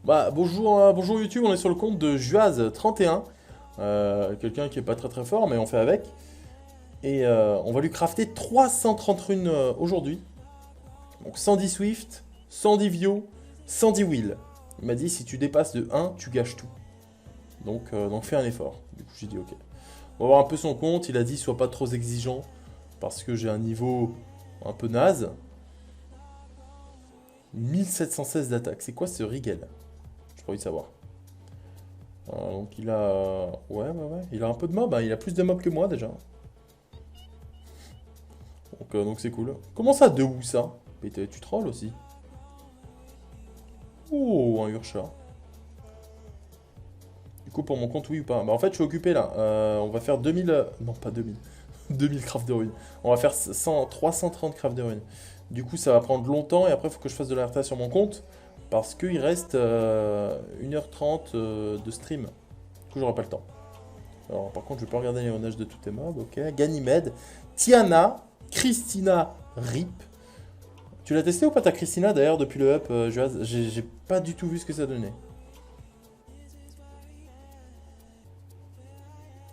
Bah bonjour, bonjour YouTube, on est sur le compte de Juaz31. Quelqu'un qui est pas très très fort, mais on fait avec. Et on va lui crafter 330 runes aujourd'hui. Donc 110 Swift, 110 Vio, 110 Will. Il m'a dit si tu dépasses de 1, tu gâches tout. Donc fais un effort. Du coup j'ai dit ok. On va voir un peu son compte, il a dit sois pas trop exigeant. Parce que j'ai un niveau un peu naze. 1716 d'attaque, c'est quoi ce Rigel? J'ai pas envie de savoir. Donc il a... Ouais. Il a un peu de mobs, hein. Il a plus de mobs que moi déjà. Donc c'est cool. Comment ça, de où ça? Mais tu trolls aussi. Oh, un Urcha. Du coup, pour mon compte, oui ou pas? Bah en fait, je suis occupé là. On va faire 2000... Non, pas 2000. 2000 craft de runes. On va faire 330 craft de runes. Du coup, ça va prendre longtemps et après, il faut que je fasse de la RTA sur mon compte. Parce qu'il reste 1h30 de stream. Du coup, j'aurai pas le temps. Alors, par contre, je vais pas regarder les honnages de tous tes mobs. Ok. Ganymede, Tiana, Christina, Rip. Tu l'as testé ou pas ta Christina d'ailleurs depuis le up, Joaz? J'ai pas du tout vu ce que ça donnait.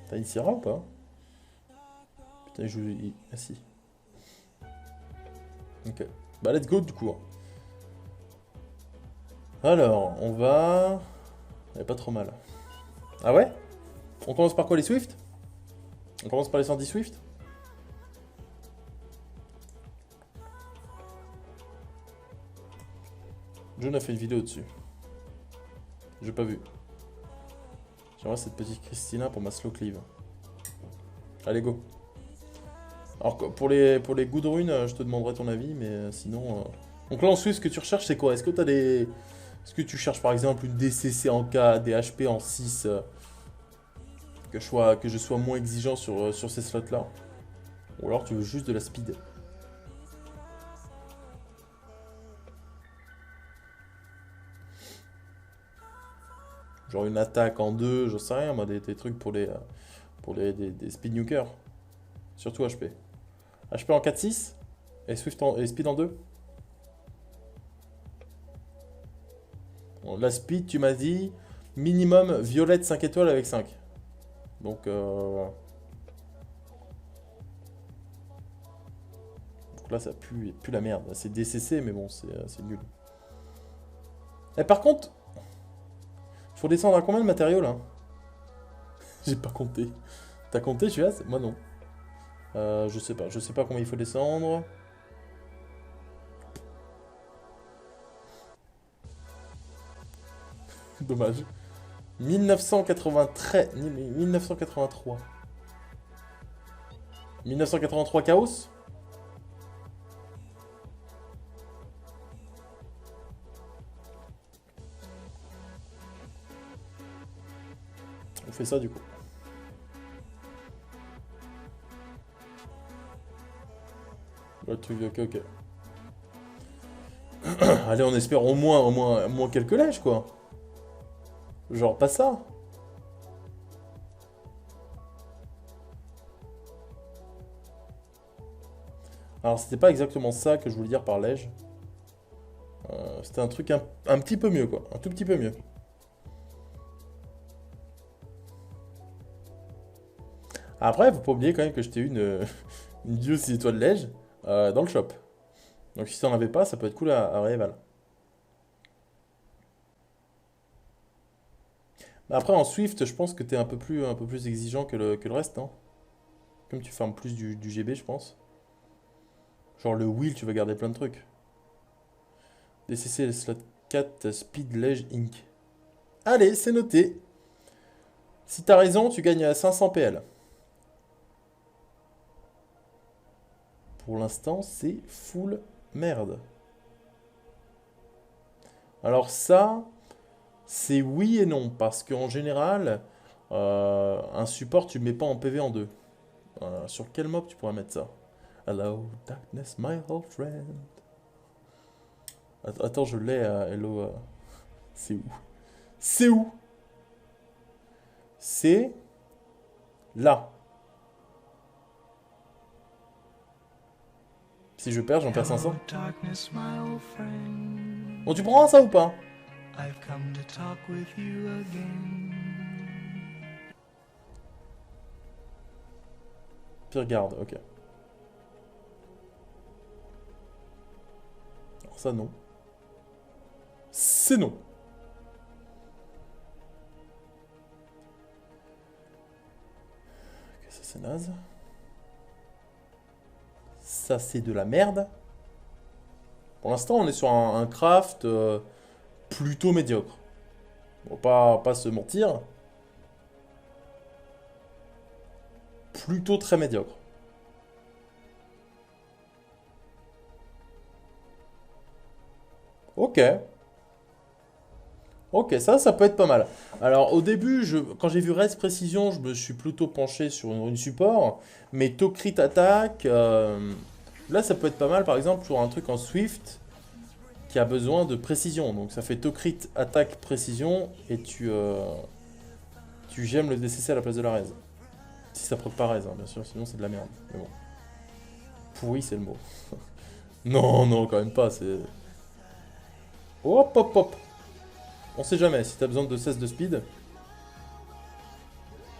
T'as une Syrah ou pas? Putain, je... Ah si. Ok. Bah let's go du coup, hein. Alors, on va... Elle est pas trop mal. Ah ouais? On commence par quoi, les Swift? On commence par les 110 Swift? John a fait une vidéo dessus. J'ai pas vu. J'aimerais cette petite Christina pour ma slow cleave. Allez, go. Alors, pour les good runes, je te demanderai ton avis, mais sinon... Donc là, en Swift, ce que tu recherches, c'est quoi? Est-ce que t'as des... Est-ce que tu cherches par exemple une DCC en K, des HP en 6, que je sois moins exigeant sur ces slots-là? Ou alors tu veux juste de la speed? Genre une attaque en 2, j'en sais rien, moi, des trucs des speed nukers. Surtout HP. HP en 4-6 et, et speed en 2. Bon, la speed, tu m'as dit minimum violette 5 étoiles avec 5. Donc là, ça pue la merde. C'est DCC, mais bon, c'est nul. Et par contre, faut descendre à combien de matériaux là? J'ai pas compté. T'as compté, Juaz? Moi non. Je sais pas. Je sais pas combien il faut descendre. Dommage. 1993. 1983. 1983 Chaos? On fait ça du coup. Le truc, ok. Allez, on espère au moins quelques lèches quoi. Genre pas ça. Alors c'était pas exactement ça que je voulais dire par lège. C'était un truc un petit peu mieux quoi. Un tout petit peu mieux. Après, faut pas oublier quand même que j'étais une Dieu 6 étoiles lège dans le shop. Donc si t'en avais pas, ça peut être cool à Réval. Mais après en Swift, je pense que t'es un peu plus exigeant que le reste, non? Comme tu farmes plus du GB, je pense. Genre le wheel, tu vas garder plein de trucs. DCC slot 4 Speed Ledge Inc. Allez, c'est noté. Si t'as raison, tu gagnes à 500 PL. Pour l'instant, c'est full merde. Alors ça, c'est oui et non, parce qu'en général, un support, tu le mets pas en PV en 2. Sur quel mob tu pourrais mettre ça? Hello, darkness, my old friend. Attends, je l'ai à Hello. C'est où? C'est où? C'est là. Si je perds, j'en perds 500. Bon, tu prends ça ou pas? I've come to talk with you again. Pire garde, ok. Alors ça, non. C'est non. Ok, ça, c'est naze. Ça, c'est de la merde. Pour l'instant, on est sur un craft plutôt médiocre. On va pas se mentir. Plutôt très médiocre. Ok. Ok, ça peut être pas mal. Alors, au début, quand j'ai vu Res Précision, je me suis plutôt penché sur une support. Mais Tocrit Attack, là, ça peut être pas mal, par exemple, pour un truc en Swift qui a besoin de précision. Donc, ça fait Tocrit Attack Précision et tu gemmes le DCC à la place de la Res. Si ça proc pas Res, hein, bien sûr, sinon c'est de la merde. Mais bon. Pourri, c'est le mot. Non, non, quand même pas, c'est... Hop, hop, hop. On sait jamais, si t'as besoin de 16 de speed.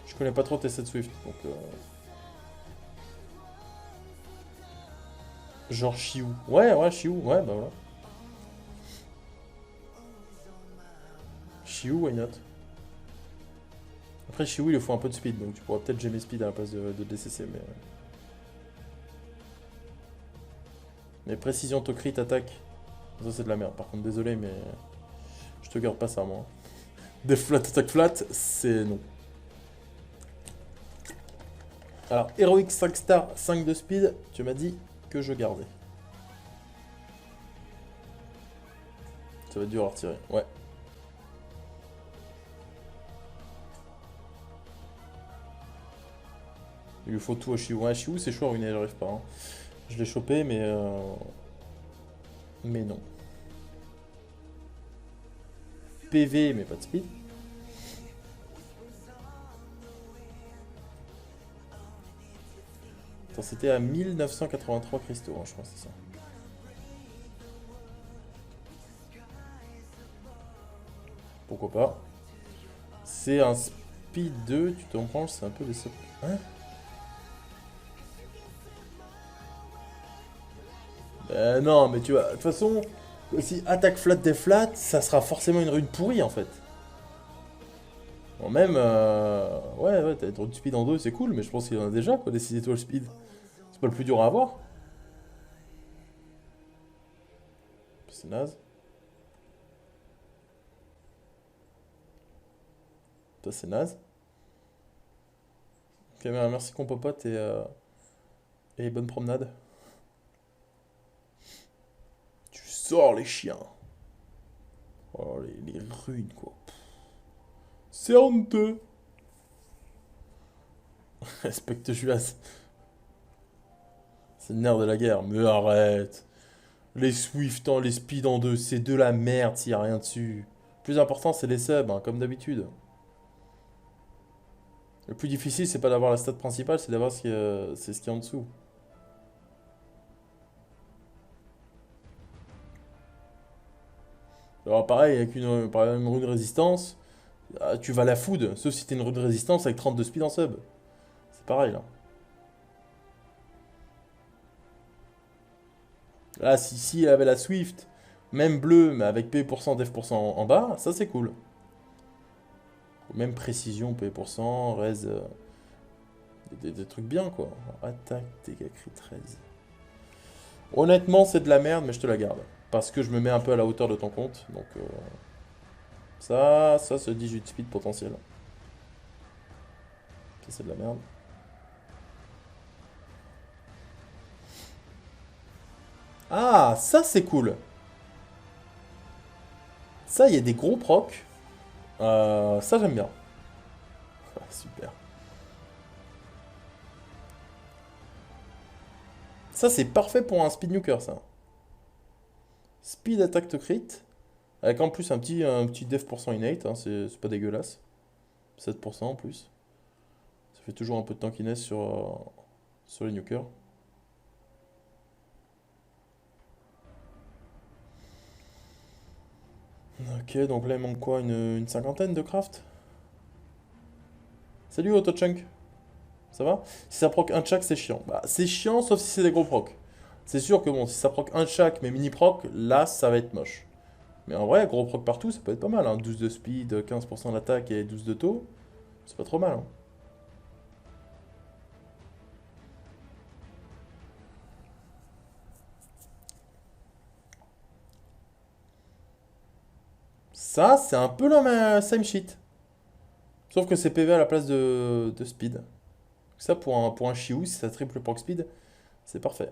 Je connais pas trop tes 7 Swift, donc... Genre Chiou. Ouais, Chiou, ouais, bah voilà. Chiou, why not? Après, Chiou, il lui faut un peu de speed, donc tu pourras peut-être gemmer speed à la place de DCC, mais précision, to crit, attaque. Ça, c'est de la merde. Par contre, désolé, mais... Je te garde pas ça, moi. Des flat, attaque flat, c'est non. Alors, Heroic 5 star, 5 de speed, tu m'as dit que je gardais. Ça va être dur à retirer, ouais. Il lui faut tout à Chiou. Ouais, Chiou, c'est chaud à ruiner, j'arrive pas. Hein. Je l'ai chopé, mais... Mais non. PV, mais pas de speed. Attends, c'était à 1983 cristaux, hein, je crois, c'est ça. Pourquoi pas. C'est un speed 2, tu t'en branches, c'est un peu des... Hein? Non, mais tu vois, de toute façon, si attaque flat des flat, ça sera forcément une rune pourrie en fait. Bon, même, ouais, t'as une rune speed en 2, c'est cool, mais je pense qu'il y en a déjà, quoi, des 6 étoiles speed. C'est pas le plus dur à avoir. C'est naze. Ça, c'est naze. Ok, merci qu'on popote et bonne promenade. Tu sors les chiens. Oh, les runes, quoi. C'est honteux. Respecte Juas. C'est le nerf de la guerre. Mais arrête. Les Swift les Speed en 2, c'est de la merde s'il n'y a rien dessus. Le plus important, c'est les subs, hein, comme d'habitude. Le plus difficile, c'est pas d'avoir la stat principale, c'est d'avoir ce qu'il y a en dessous. Alors pareil, avec par exemple, une rune résistance, tu vas la food, sauf si t'es une rune résistance avec 32 speed en sub. C'est pareil là. Là, si elle avait la Swift, même bleu, mais avec P%, Def% en bas, ça c'est cool. Même précision, P%, res, des trucs bien quoi. Attaque, dégâts crit 13. Honnêtement, c'est de la merde, mais je te la garde. Parce que je me mets un peu à la hauteur de ton compte. Donc, ça c'est 18 speed potentiel. Ça, c'est de la merde. Ah, ça c'est cool. Ça, il y a des gros procs. Ça, j'aime bien. Ah, super. Ça, c'est parfait pour un speed nuker, ça. Speed attack to crit. Avec en plus un petit def % innate, hein, c'est pas dégueulasse. 7% en plus. Ça fait toujours un peu de tankiness sur les nukers. Ok, donc là il manque quoi? Une cinquantaine de craft? Salut AutoChunk, ça va? Si ça proc un de chaque, c'est chiant. Bah, c'est chiant sauf si c'est des gros procs. C'est sûr que bon, si ça proc un de chaque mais mini proc, là ça va être moche. Mais en vrai, gros proc partout, ça peut être pas mal. Hein. 12 de speed, 15% d'attaque et 12 de taux, c'est pas trop mal. Hein. Ça, c'est un peu la same shit. Sauf que c'est PV à la place de speed. Ça, pour un Chiou, si ça triple proc speed, c'est parfait.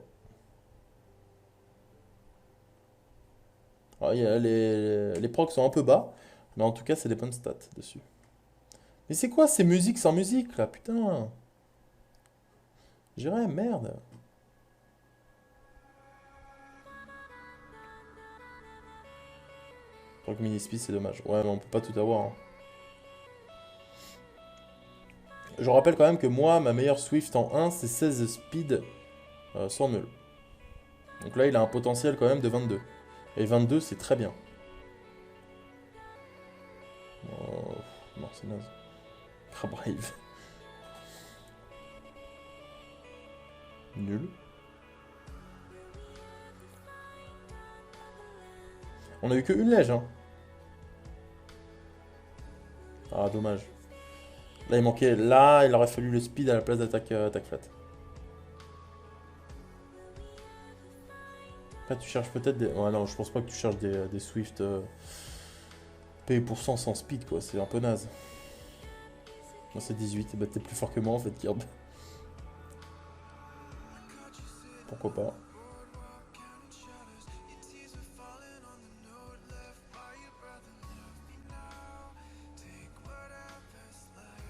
Alors, les procs sont un peu bas, mais en tout cas, c'est des bonnes stats dessus. Mais c'est quoi ces musiques sans musique là, putain? J'irais, merde. Proc mini speed, c'est dommage. Ouais, mais on peut pas tout avoir. Hein. Je rappelle quand même que moi, ma meilleure Swift en 1, c'est 16 de speed sans nul. Donc là, il a un potentiel quand même de 22. Et 22, c'est très bien. Oh, non, c'est naze. Brave. Nul. On a eu que une lège, hein. Ah, dommage. Là, il manquait. Là, il aurait fallu le speed à la place d'attaque attaque flat. Après, tu cherches peut-être des. Ouais, non, je pense pas que tu cherches des Swift P% sans speed, quoi. C'est un peu naze. Moi, c'est 18. Bah, t'es plus fort que moi, en fait, Kirby. Pourquoi pas.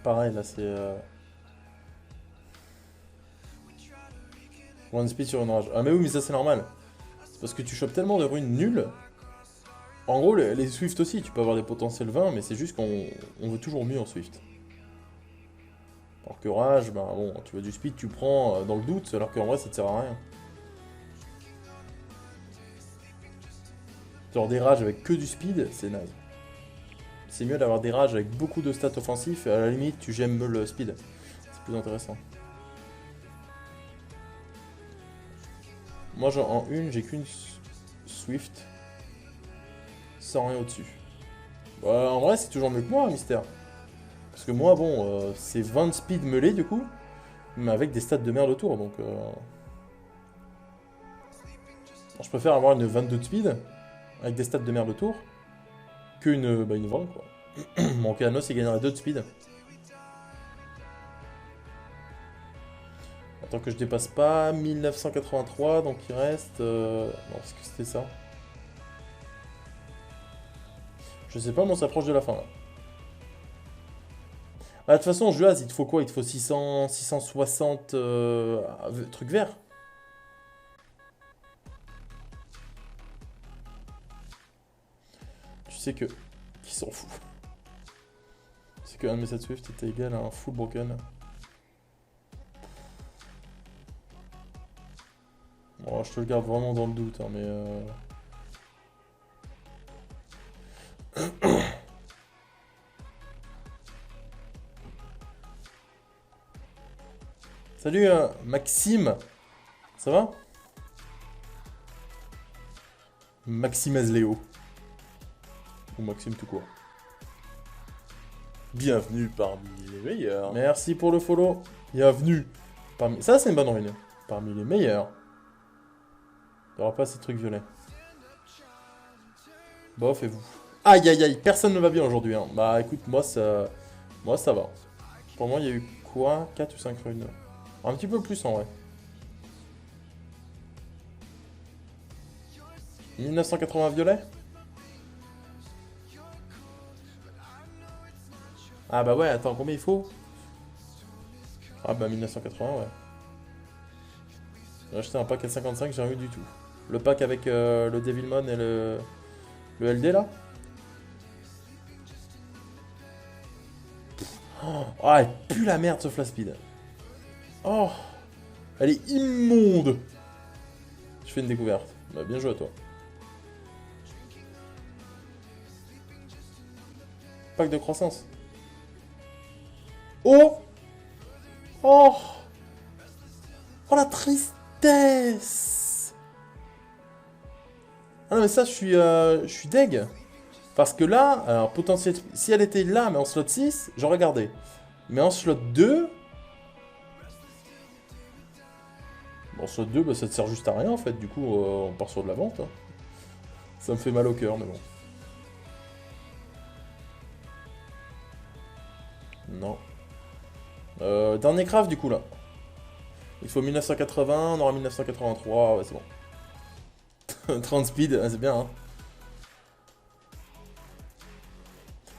Pareil, là, c'est. One speed sur une rage. Ah, mais oui, mais ça, c'est normal. C'est parce que tu chopes tellement de runes nulles. En gros, les Swift aussi, tu peux avoir des potentiels 20, mais c'est juste qu'on veut toujours mieux en Swift. Alors que Rage, bah bon, tu veux du speed, tu prends dans le doute, alors qu'en vrai, ça te sert à rien. Genre des rages avec que du speed, c'est naze. C'est mieux d'avoir des rages avec beaucoup de stats offensifs, et à la limite, tu gemmes le speed. C'est plus intéressant. Moi, genre, en une, j'ai qu'une Swift, sans rien au-dessus. Bah, en vrai, c'est toujours mieux que moi, Mystère. Parce que moi, bon, c'est 20 de speed melee, du coup, mais avec des stats de merde autour, donc... je préfère avoir une 22 de speed, avec des stats de merde autour, qu'une une 20, quoi. Mon Kanos, il gagnerait 2 de speed. Tant que je dépasse pas 1983, donc il reste... Non, est-ce que c'était ça? Je sais pas, mais on s'approche de la fin, là. Ah, de toute façon, Juaz, il te faut quoi? Il te faut 600, 660 trucs verts. Tu sais que... Qui s'en fout? C'est que un de mes 7 Swift était égal à un full broken. Bon, je te le garde vraiment dans le doute, hein, mais... Salut Maxime, ça va? Maxime Azléo. Ou Maxime tout court. Bienvenue parmi les meilleurs. Merci pour le follow. Bienvenue. Parmi... Ça, c'est une bonne ruine. Parmi les meilleurs. Il n'y aura pas ces trucs violets. Bof, et vous? Aïe, aïe, aïe. Personne ne va bien aujourd'hui. Hein. Bah, écoute, moi, ça va. Pour moi, il y a eu quoi? 4 ou 5 runes? Un petit peu plus, en vrai. 1980 violet? Ah bah ouais, attends, combien il faut? Ah bah 1980, ouais. J'ai acheté un pack à 55, j'ai rien eu du tout. Le pack avec le Devilmon et le LD là? Oh, ah, elle pue la merde ce flash speed. Oh, elle est immonde. Je fais une découverte. Bah bien joué à toi. pack de croissance. Oh! Oh! Oh la tristesse! Ah non mais ça je suis deg. Parce que là, alors potentiel, si elle était là mais en slot 6, j'aurais gardé. Mais en slot 2... En slot 2, bah, ça te sert juste à rien en fait, du coup on part sur de la vente. Hein. Ça me fait mal au cœur, mais bon. Non. Dernier craft du coup là. Il faut 1980, on aura 1983, ouais c'est bon. 30 speed, c'est bien hein.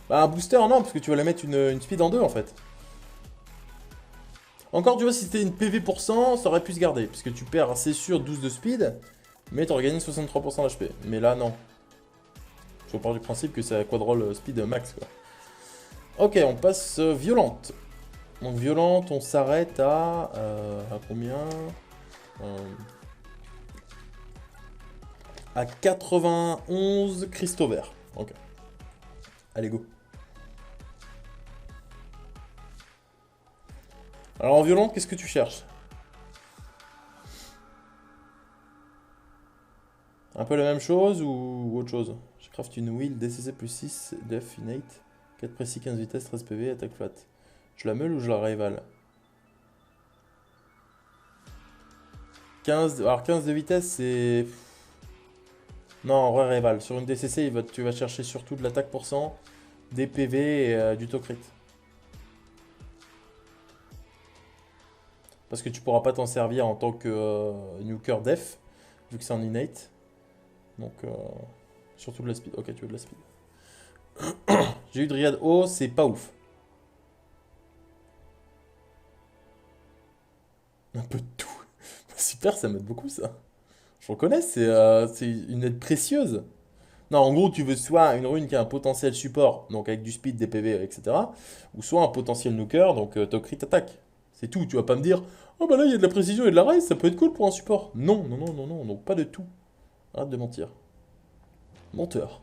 Bah un booster non, parce que tu vas la mettre une speed en 2 en fait. Encore tu vois, si c'était une PV pour 100, ça aurait pu se garder. Puisque tu perds, c'est sûr, 12 de speed, mais tu aurais gagné 63% d'HP. Mais là non. Je pars du principe que c'est quadroll speed max quoi. Ok, on passe violente. Donc violente, on s'arrête à combien à 91 cristaux verts. Ok. Allez, go. Alors en violente, qu'est-ce que tu cherches? Un peu la même chose ou autre chose? Je craft une wheel DCC plus 6, def innate, 4 précis, 15 vitesse, 13 PV, attaque flat. Je la meule ou je la rival? 15, alors 15 de vitesse, c'est... Non, en vrai, rival. Sur une DCC, tu vas chercher surtout de l'attaque pour 100, des PV et du to-crit. Parce que tu pourras pas t'en servir en tant que nuker def, vu que c'est en innate. Donc, surtout de la speed. Ok, tu veux de la speed. J'ai eu Dryad haut, c'est pas ouf. Un peu de tout. Super, ça m'aide beaucoup ça. Je reconnais, c'est une aide précieuse. Non, en gros, tu veux soit une rune qui a un potentiel support, donc avec du speed, des PV, etc. Ou soit un potentiel nuker, donc top crit attaque. C'est tout, tu vas pas me dire, oh bah là il y a de la précision et de la raise, ça peut être cool pour un support. Non, non, non, non, non, donc pas de tout. Arrête de mentir. Menteur.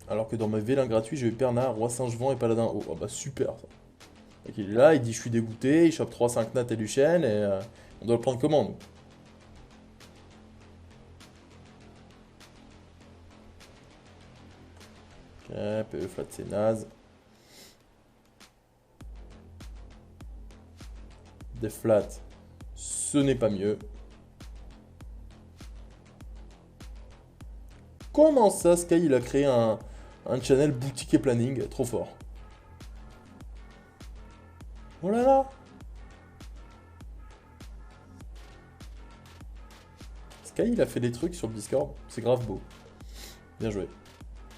Alors que dans ma vélin gratuit, j'ai eu Perna, Roi Singe-Vent et Paladin haut. Oh bah super ça. Donc il est là, il dit je suis dégoûté, il chope 3-5 nat et Luchen et on doit le prendre comment nous? Ok, PE flat c'est naze. Des flats, ce n'est pas mieux. Comment ça, Sky, il a créé un channel boutique et planning? Trop fort. Oh là là! Sky, il a fait des trucs sur le Discord. C'est grave beau. Bien joué.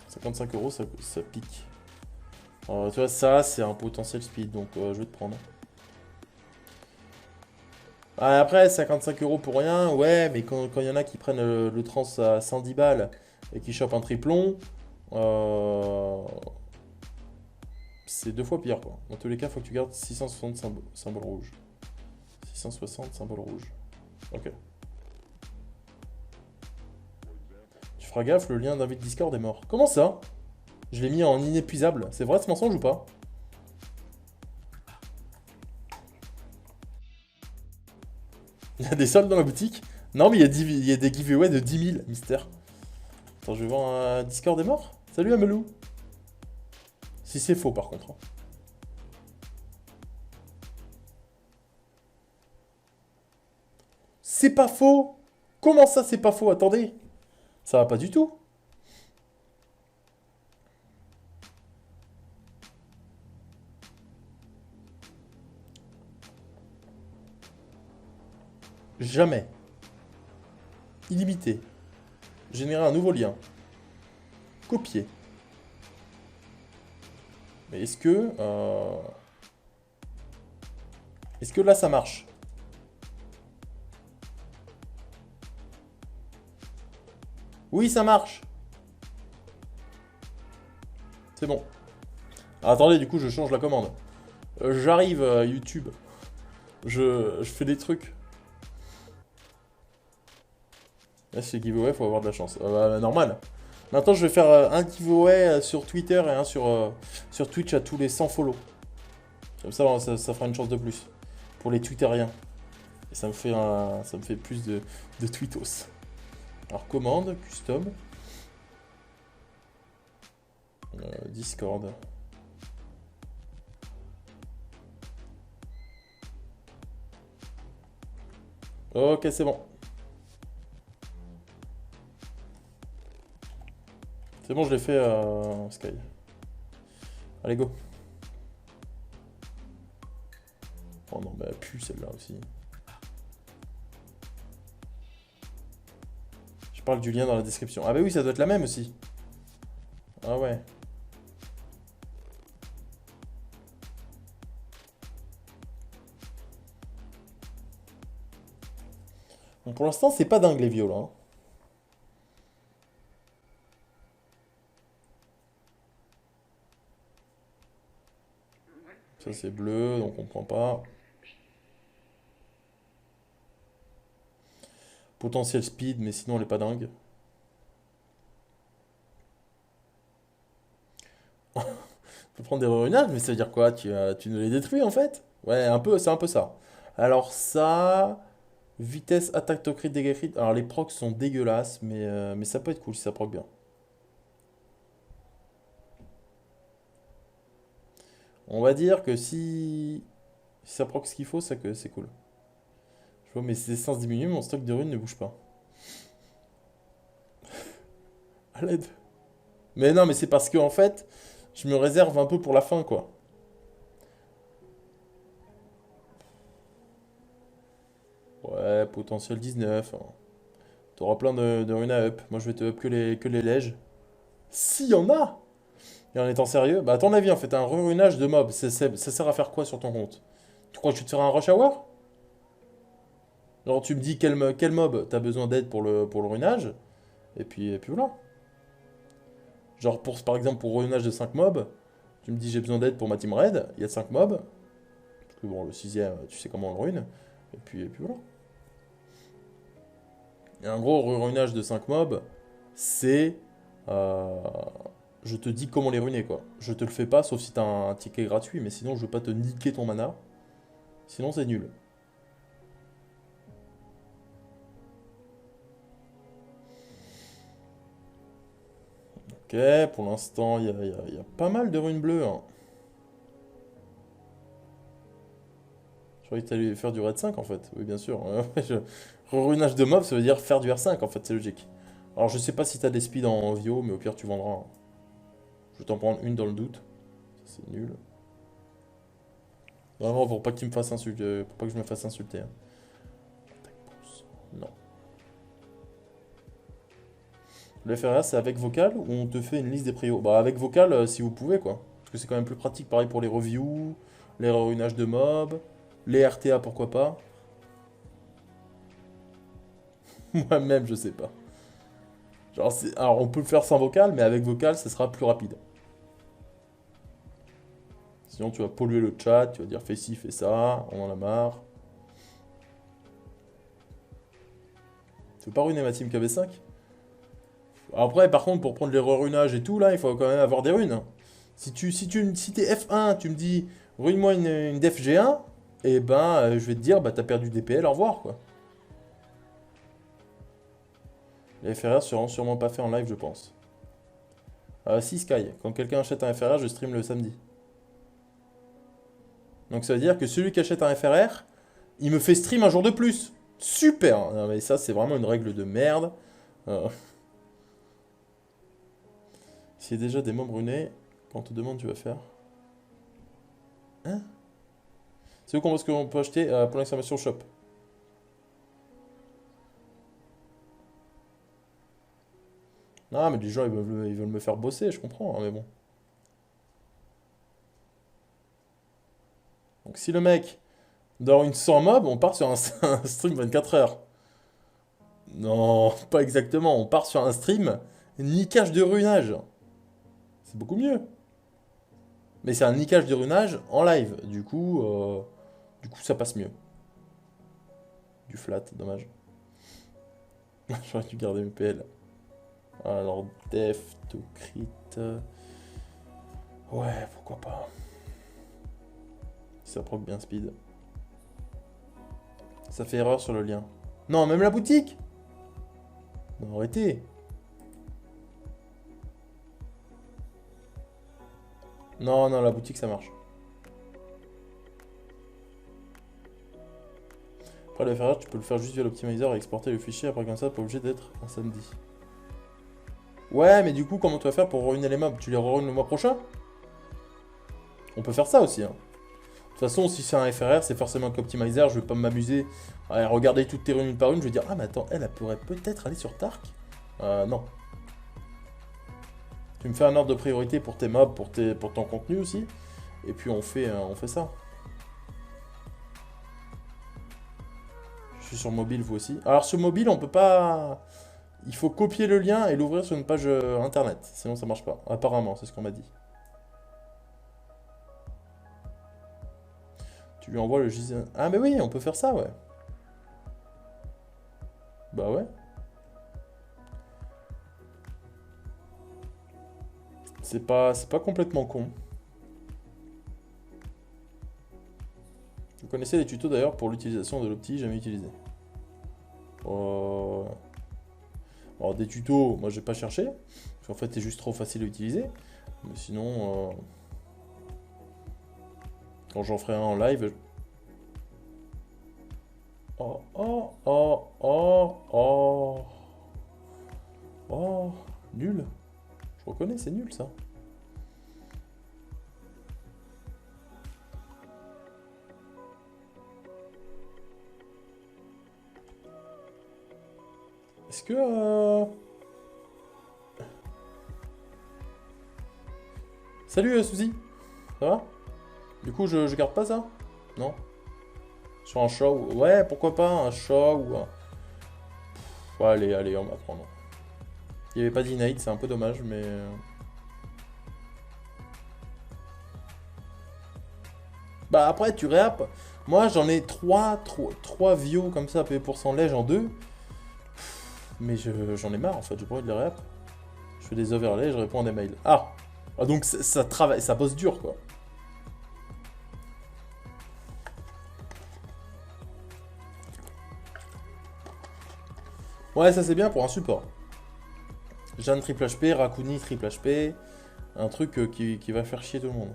55 euros, ça pique. Alors, tu vois, ça, c'est un potentiel speed, donc je vais te prendre. Ah, après, 55 euros pour rien, ouais, mais quand il y en a qui prennent le trans à 110 balles et qui chopent un triplon, c'est deux fois pire, quoi. Dans tous les cas, il faut que tu gardes 660 symboles rouges. 660 symboles rouges. Ok. Tu feras gaffe, le lien d'invite Discord est mort. Comment ça? Je l'ai mis en inépuisable. C'est vrai ce mensonge ou pas? Il y a des soldes dans la boutique? Non, mais il y a des giveaways de 10 000, mystère. Attends, je vais voir un Discord est mort. Salut Amelou. Si c'est faux par contre. C'est pas faux? Comment ça c'est pas faux? Attendez. Ça va pas du tout. Jamais. Illimité. Générer un nouveau lien. Copier. Mais est-ce que... Est-ce que là ça marche? Oui, ça marche. C'est bon. Ah, attendez, du coup, je change la commande. J'arrive à YouTube. Je fais des trucs. Là, c'est giveaway, faut avoir de la chance. Normal. Maintenant, je vais faire un giveaway sur Twitter et un sur Twitch à tous les 100 follow. Comme ça fera une chance de plus. Pour les Twitteriens. Et ça me fait plus de tweetos. Alors, commande, custom. Discord. Ok, c'est bon. C'est bon, je l'ai fait, Sky. Allez, go. Oh non, mais elle pue celle-là aussi. Je parle du lien dans la description. Ah bah oui, ça doit être la même aussi. Ah ouais. Bon, pour l'instant, c'est pas dingue les viols, hein. Ça c'est bleu, donc on prend pas. Potentiel speed, mais sinon elle est pas dingue. On peut prendre des ruinages, mais ça veut dire quoi? Tu nous les détruis en fait? Ouais, un peu, c'est un peu ça. Alors ça, vitesse, attaque, to crit, dégâts crit. Alors les procs sont dégueulasses, mais ça peut être cool si ça proc bien. On va dire que si ça proc ce qu'il faut, c'est cool. Je vois mes essences diminuent, mon stock de runes ne bouge pas. À l'aide. Mais non, mais c'est parce que en fait, je me réserve un peu pour la fin, quoi. Ouais, potentiel 19, hein. T'auras plein de runes à up. Moi, je vais te up que les lèges. S'il y en a! Et en étant sérieux, bah à ton avis, en fait, un runage de mob, ça sert à faire quoi sur ton compte? Tu crois que tu te feras un rush hour? Genre, tu me dis quel mob t'as besoin d'aide pour le runage, et puis voilà. Genre, par exemple, pour runage de 5 mobs, tu me dis j'ai besoin d'aide pour ma team raid, il y a 5 mobs, parce que bon, le sixième, tu sais comment on le rune, et puis voilà. Et un gros runage de 5 mobs, c'est. euh, je te dis comment les ruiner, quoi. Je te le fais pas, sauf si t'as un ticket gratuit, mais sinon, je veux pas te niquer ton mana. Sinon, c'est nul. Ok, pour l'instant, il y a pas mal de runes bleues, hein. Je croyais que t'allais faire du raid 5 en fait. Oui, bien sûr. Runage de mob, ça veut dire faire du R5 en fait, c'est logique. Alors, je sais pas si t'as des speeds en Vio, mais au pire, tu vendras, hein. Je vais t'en prendre une dans le doute. Ça, c'est nul. Vraiment, pour pas qu'il me fasse insulter, pour pas que je me fasse insulter, hein. Non. Le FRA, c'est avec vocal ou on te fait une liste des prios? Bah, avec vocal, si vous pouvez, quoi. Parce que c'est quand même plus pratique. Pareil pour les reviews, les ruinages de mobs, les RTA, pourquoi pas. Moi-même, je sais pas. Genre, alors, on peut le faire sans vocal, mais avec vocal, ça sera plus rapide. Sinon, tu vas polluer le chat, tu vas dire fais ci, fais ça, on en a marre. Tu veux pas ruiner ma team KB5? Après, par contre, pour prendre les runages et tout, là, il faut quand même avoir des runes, hein. Si t'es F1, tu me dis ruine-moi une def G1, et ben, je vais te dire, bah, t'as perdu DPL, au revoir, quoi. Les FRR seront sûrement pas faits en live, je pense. Si, Sky, quand quelqu'un achète un FRR, je stream le samedi. Donc ça veut dire que celui qui achète un FRR, il me fait stream un jour de plus. Super! Non, mais ça, c'est vraiment une règle de merde. Euh, S'il y a déjà des membres runés, quand on te demande, tu vas faire. Hein? C'est où qu'on voit ce qu'on peut acheter pour l'exclamation shop. Non, mais les gens, ils veulent me faire bosser, je comprends, hein, mais bon. Donc si le mec, dans une 100 mob, on part sur un stream 24 heures. Non, pas exactement. On part sur un stream niquage de runage. C'est beaucoup mieux. Mais c'est un niquage de runage en live. Du coup, ça passe mieux. Du flat, dommage. J'aurais dû garder mes PL. Alors, def, to crit. Ouais, pourquoi pas. Ça proc bien speed. Ça fait erreur sur le lien. Non, même la boutique. Non, arrêtez. Non, non, la boutique, ça marche. Après, le FRR, tu peux le faire juste via l'optimizer et exporter le fichier. Après, comme ça, pas obligé d'être un samedi. Ouais, mais du coup, comment tu vas faire pour ruiner les mobs? Tu les ruines le mois prochain? On peut faire ça aussi, hein. De toute façon, si c'est un FRR, c'est forcément qu'optimizer. Je vais pas m'amuser à regarder toutes tes runes une par une. Je vais dire, ah, mais attends, elle pourrait peut-être aller sur Tark. Non. Tu me fais un ordre de priorité pour tes mobs, pour ton contenu aussi. Et puis on fait ça. Je suis sur mobile, vous aussi. Alors sur mobile, on peut pas... Il faut copier le lien et l'ouvrir sur une page internet. Sinon ça marche pas. Apparemment, c'est ce qu'on m'a dit. Tu lui envoies le JSON. Ah mais oui, on peut faire ça, ouais. Bah ouais. C'est pas complètement con. Vous connaissez les tutos d'ailleurs pour l'utilisation de l'opti, jamais utilisé. Alors des tutos, moi j'ai pas cherché, parce qu'en fait c'est juste trop facile à utiliser. Mais sinon, quand j'en ferai un en live... Oh, oh, oh, oh, oh. Oh, nul. Je reconnais, c'est nul ça. Est-ce que... Salut Suzy, ça va? Du coup, je garde pas ça? Non? Sur un show? Ouais, pourquoi pas un show ou un... Ouais, allez, allez, on va prendre. Il n'y avait pas d'inite, c'est un peu dommage, mais... Bah après, tu réapp. Moi, j'en ai 3 vios comme ça, PV% lège en 2. Mais j'en ai marre, en fait, j'ai pas envie de les réapp. Je fais des overlays, je réponds à des mails. Ah! Ah, donc ça travaille, ça bosse dur, quoi. Ouais, ça c'est bien pour un support. Jeanne triple HP, Rakuni triple HP. Un truc qui va faire chier tout le monde.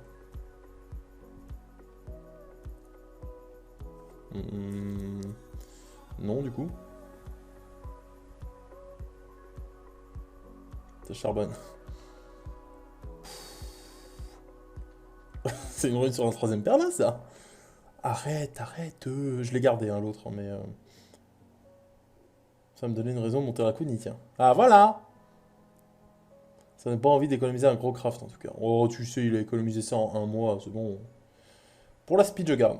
Non, du coup. Ça charbonne. C'est une rune sur un troisième perla, ça. Arrête, arrête. Je l'ai gardé, hein, l'autre, mais... Ça va me donner une raison de monter Rakuni, tiens. Ah, voilà! Ça n'a pas envie d'économiser un gros craft, en tout cas. Oh, tu sais, il a économisé ça en un mois, c'est bon. Pour la speed, je garde.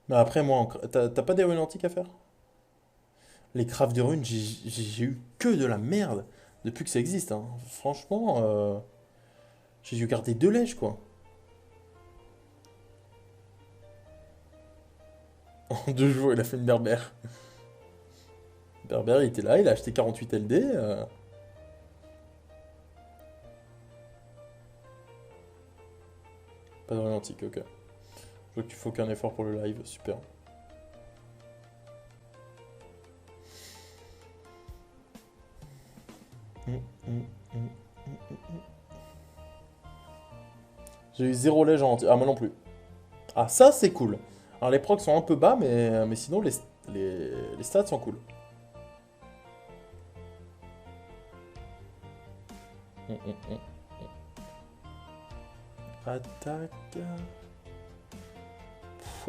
Mais après, moi, t'as pas des runes antiques à faire? Les crafts de runes, j'ai eu que de la merde depuis que ça existe, hein. Franchement, j'ai dû garder 2 lèges, quoi. En 2 jours, il a fait une berbère. Berbère, il était là, il a acheté 48 LD. Pas de rune antique, ok. Je vois que tu fais aucun effort pour le live, super. J'ai eu 0 lège en antique. Ah, moi non plus. Ah, ça, c'est cool. Alors, les procs sont un peu bas, mais sinon, les stats sont cool. Attaque.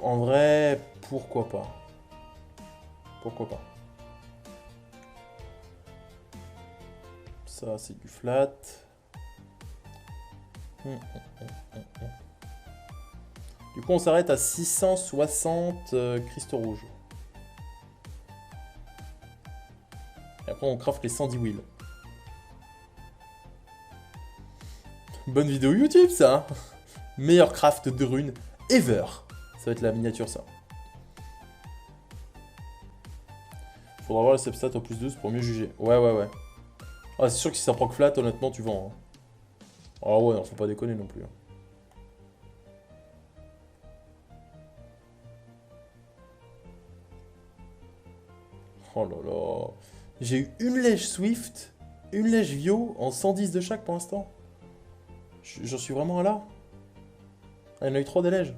En vrai, pourquoi pas? Pourquoi pas? Ça, c'est du flat. Du coup, on s'arrête à 660 cristaux rouges. Et après, on craft les 110 wheels. Bonne vidéo YouTube, ça! Meilleur craft de runes ever! Ça va être la miniature, ça. Faudra voir les substats au plus 12 pour mieux juger. Ouais. Ah, c'est sûr que si ça proc flat, honnêtement, tu vends. Hein. Ah ouais, non, faut pas déconner non plus. Hein. Oh là là. J'ai eu une lège Swift, une lège Vio en 110 de chaque pour l'instant. J'en suis vraiment là. Ah, il y en a eu 3 des lèges.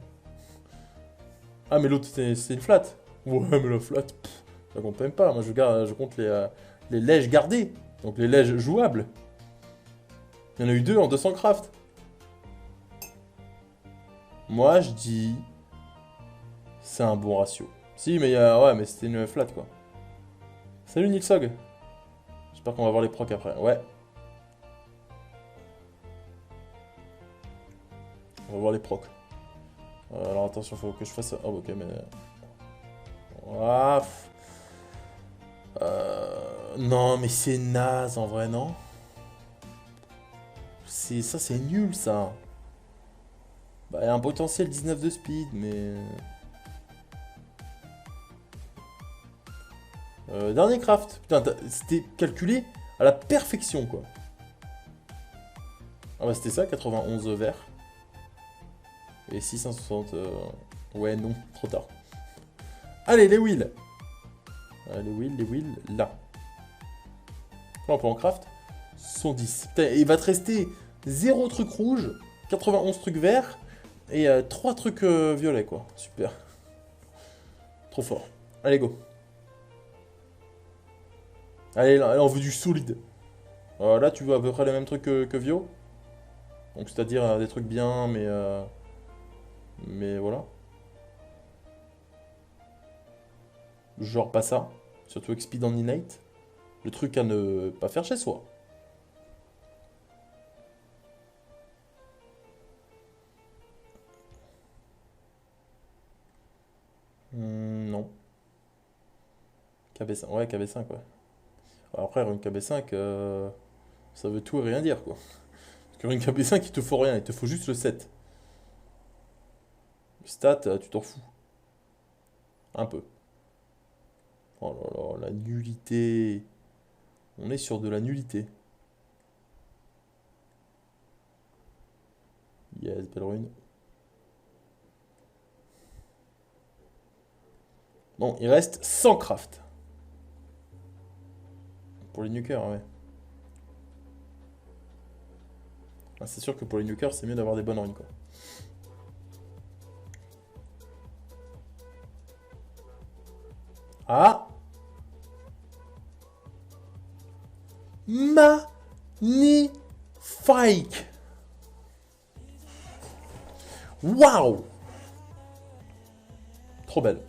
Ah, mais l'autre, c'est une flat. Ouais, mais la flat, ça compte même pas. Moi, je compte les lèges gardées. Donc les lèges jouables. Il y en a eu 2 en 200 craft. Moi, je dis... C'est un bon ratio. Si, mais ouais, mais c'était une flat, quoi. Salut Nilsog. J'espère qu'on va voir les procs après. Ouais. On va voir les procs. Alors attention, faut que je fasse... Oh, ok, mais... Ah, non, mais c'est naze en vrai, non? Ça, c'est nul, ça. Bah, il y a un potentiel 19 de speed, mais... dernier craft. Putain, c'était calculé à la perfection, quoi. Ah bah, c'était ça, 91 vert. Et 660... Ouais, non, trop tard. Allez, les wheels. Les wheels, là. Là, on peut en craft 110. Putain, il va te rester 0 truc rouge, 91 trucs verts, et 3 trucs violets, quoi. Super. Trop fort. Allez, go. Allez, là, on veut du solide. Là, tu veux à peu près les mêmes trucs que Vio. Donc, c'est-à-dire des trucs bien, mais voilà. Genre pas ça. Surtout XP dans Innate. Le truc à ne pas faire chez soi. Non. KB5. Ouais, KB5, ouais. Après, une KB5, ça veut tout et rien dire, quoi. Parce qu'une KB5, il te faut rien. Il te faut juste le 7. Stat, tu t'en fous. Un peu. Oh là là, la nullité. On est sur de la nullité. Yes, belle rune. Bon, il reste 100 craft. Pour les nukers, ouais. Ah, c'est sûr que pour les nukers, c'est mieux d'avoir des bonnes runes, quoi. Ah! Magnifique! Waouh! Trop belle.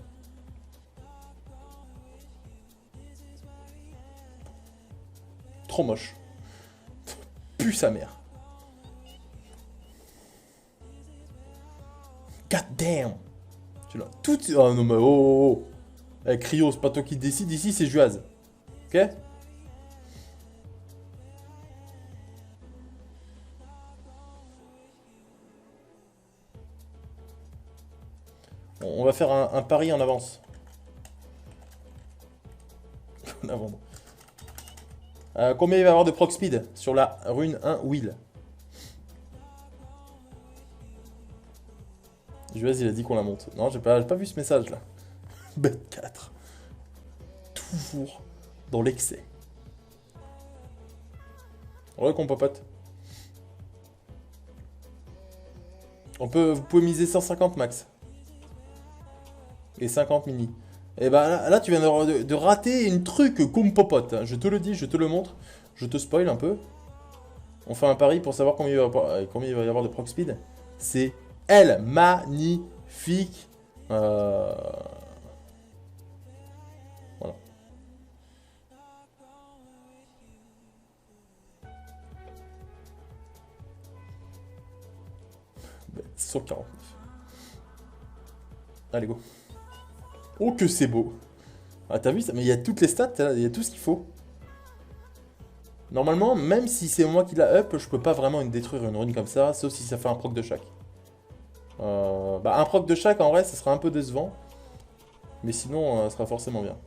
Trop moche. Pue sa mère. God damn! Tu l'as tout. Oh non, mais oh! Eh, Cryo, c'est pas toi qui décide ici, c'est Juaz. Ok? On va faire un pari en avance. En avant. Combien il va y avoir de proc speed sur la rune 1 Will? Juaz, il a dit qu'on la monte. Non, j'ai pas vu ce message là. Bet 4. Toujours dans l'excès. Ouais, qu'on papote. Vous pouvez miser 150 max. Et 50 mini. Et bah là tu viens de rater une truc comme popote. Hein. Je te le dis, je te le montre. Je te spoil un peu. On fait un pari pour savoir combien il va y avoir de proc speed. C'est elle, magnifique. Voilà. 149. Allez, go. Oh, que c'est beau. Ah, t'as vu ça? Mais il y a toutes les stats, il y a tout ce qu'il faut. Normalement, même si c'est moi qui la up, je peux pas vraiment détruire une rune comme ça, sauf si ça fait un proc de chaque. Bah, un proc de chaque, en vrai, ça sera un peu décevant. Mais sinon, ça sera forcément bien.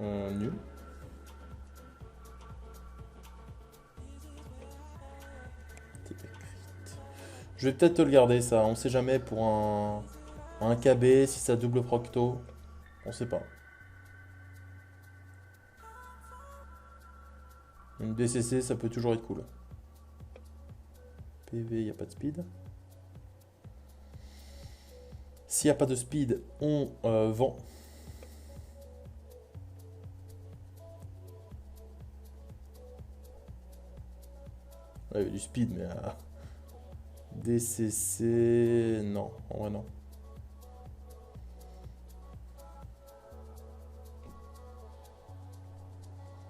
Nul. Je vais peut-être te le garder ça, on sait jamais pour un KB, si ça double procto, on sait pas. Une DCC ça peut toujours être cool. PV, il n'y a pas de speed. S'il n'y a pas de speed, on vend. Ouais, il y a du speed, mais... DCC... Non, en vrai non.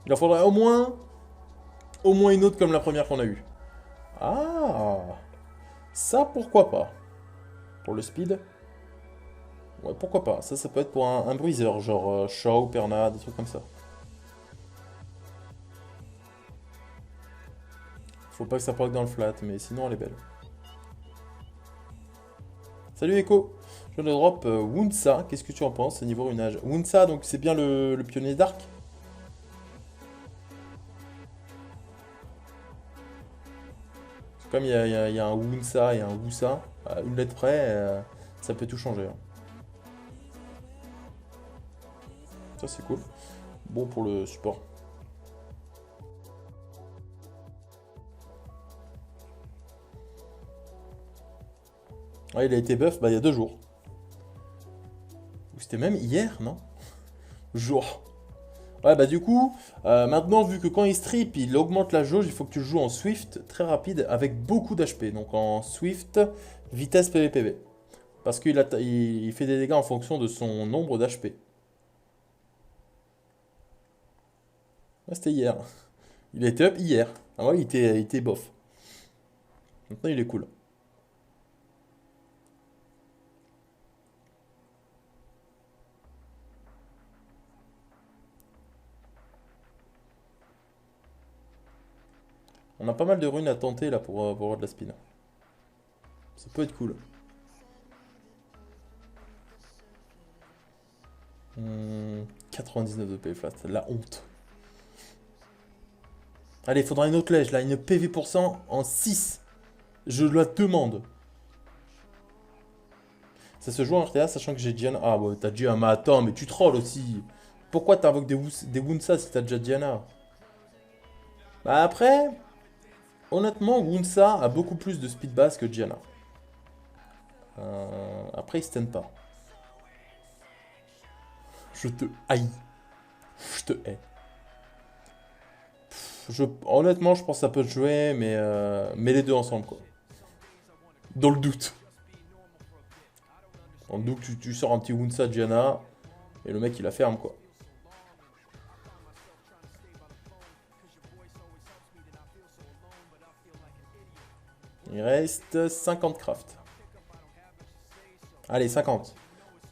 Il en faudrait au moins une autre comme la première qu'on a eue. Ah, ça pourquoi pas. Pour le speed. Ouais, pourquoi pas. Ça peut être pour un bruiser, genre Shaw, Perna, des trucs comme ça. Faut pas que ça proc dans le flat, mais sinon elle est belle. Salut Echo. Je viens de drop Wunsa. Qu'est-ce que tu en penses? C'est niveau runage. Wunsa, donc c'est bien le pionnier d'arc. Comme il y a un Wunsa et un Wusa, à une lettre près, ça peut tout changer, hein. Ça c'est cool. Bon pour le support. Ouais, il a été buff il y a 2 jours. Ou c'était même hier, non? Jour. Ouais, bah du coup, maintenant, vu que quand il strip, il augmente la jauge, il faut que tu le joues en Swift, très rapide, avec beaucoup d'HP. Donc en Swift, vitesse PVPV. Parce il fait des dégâts en fonction de son nombre d'HP. Ouais, c'était hier. Il était up hier. Ah ouais, il était bof. Maintenant, il est cool. On a pas mal de runes à tenter là pour avoir de la spin. Ça peut être cool. 99 de PV flat, la honte. Allez, il faudra une autre lège là, une PV% en 6. Je la demande. Ça se joue en RTA sachant que j'ai Diana. Ah ouais, t'as Diana. Mais attends, mais tu trolls aussi. Pourquoi t'invoques des Wunsa si t'as déjà Diana? Bah après, honnêtement, Wunsa a beaucoup plus de speed base que Diana. Après, il stun pas. Je te haïs. Je te hais. Honnêtement, je pense que ça peut te jouer, mais les deux ensemble, quoi. Dans le doute. Dans le doute, tu sors un petit Wunsa Diana, et le mec, il la ferme, quoi. Il reste 50 craft. Allez, 50.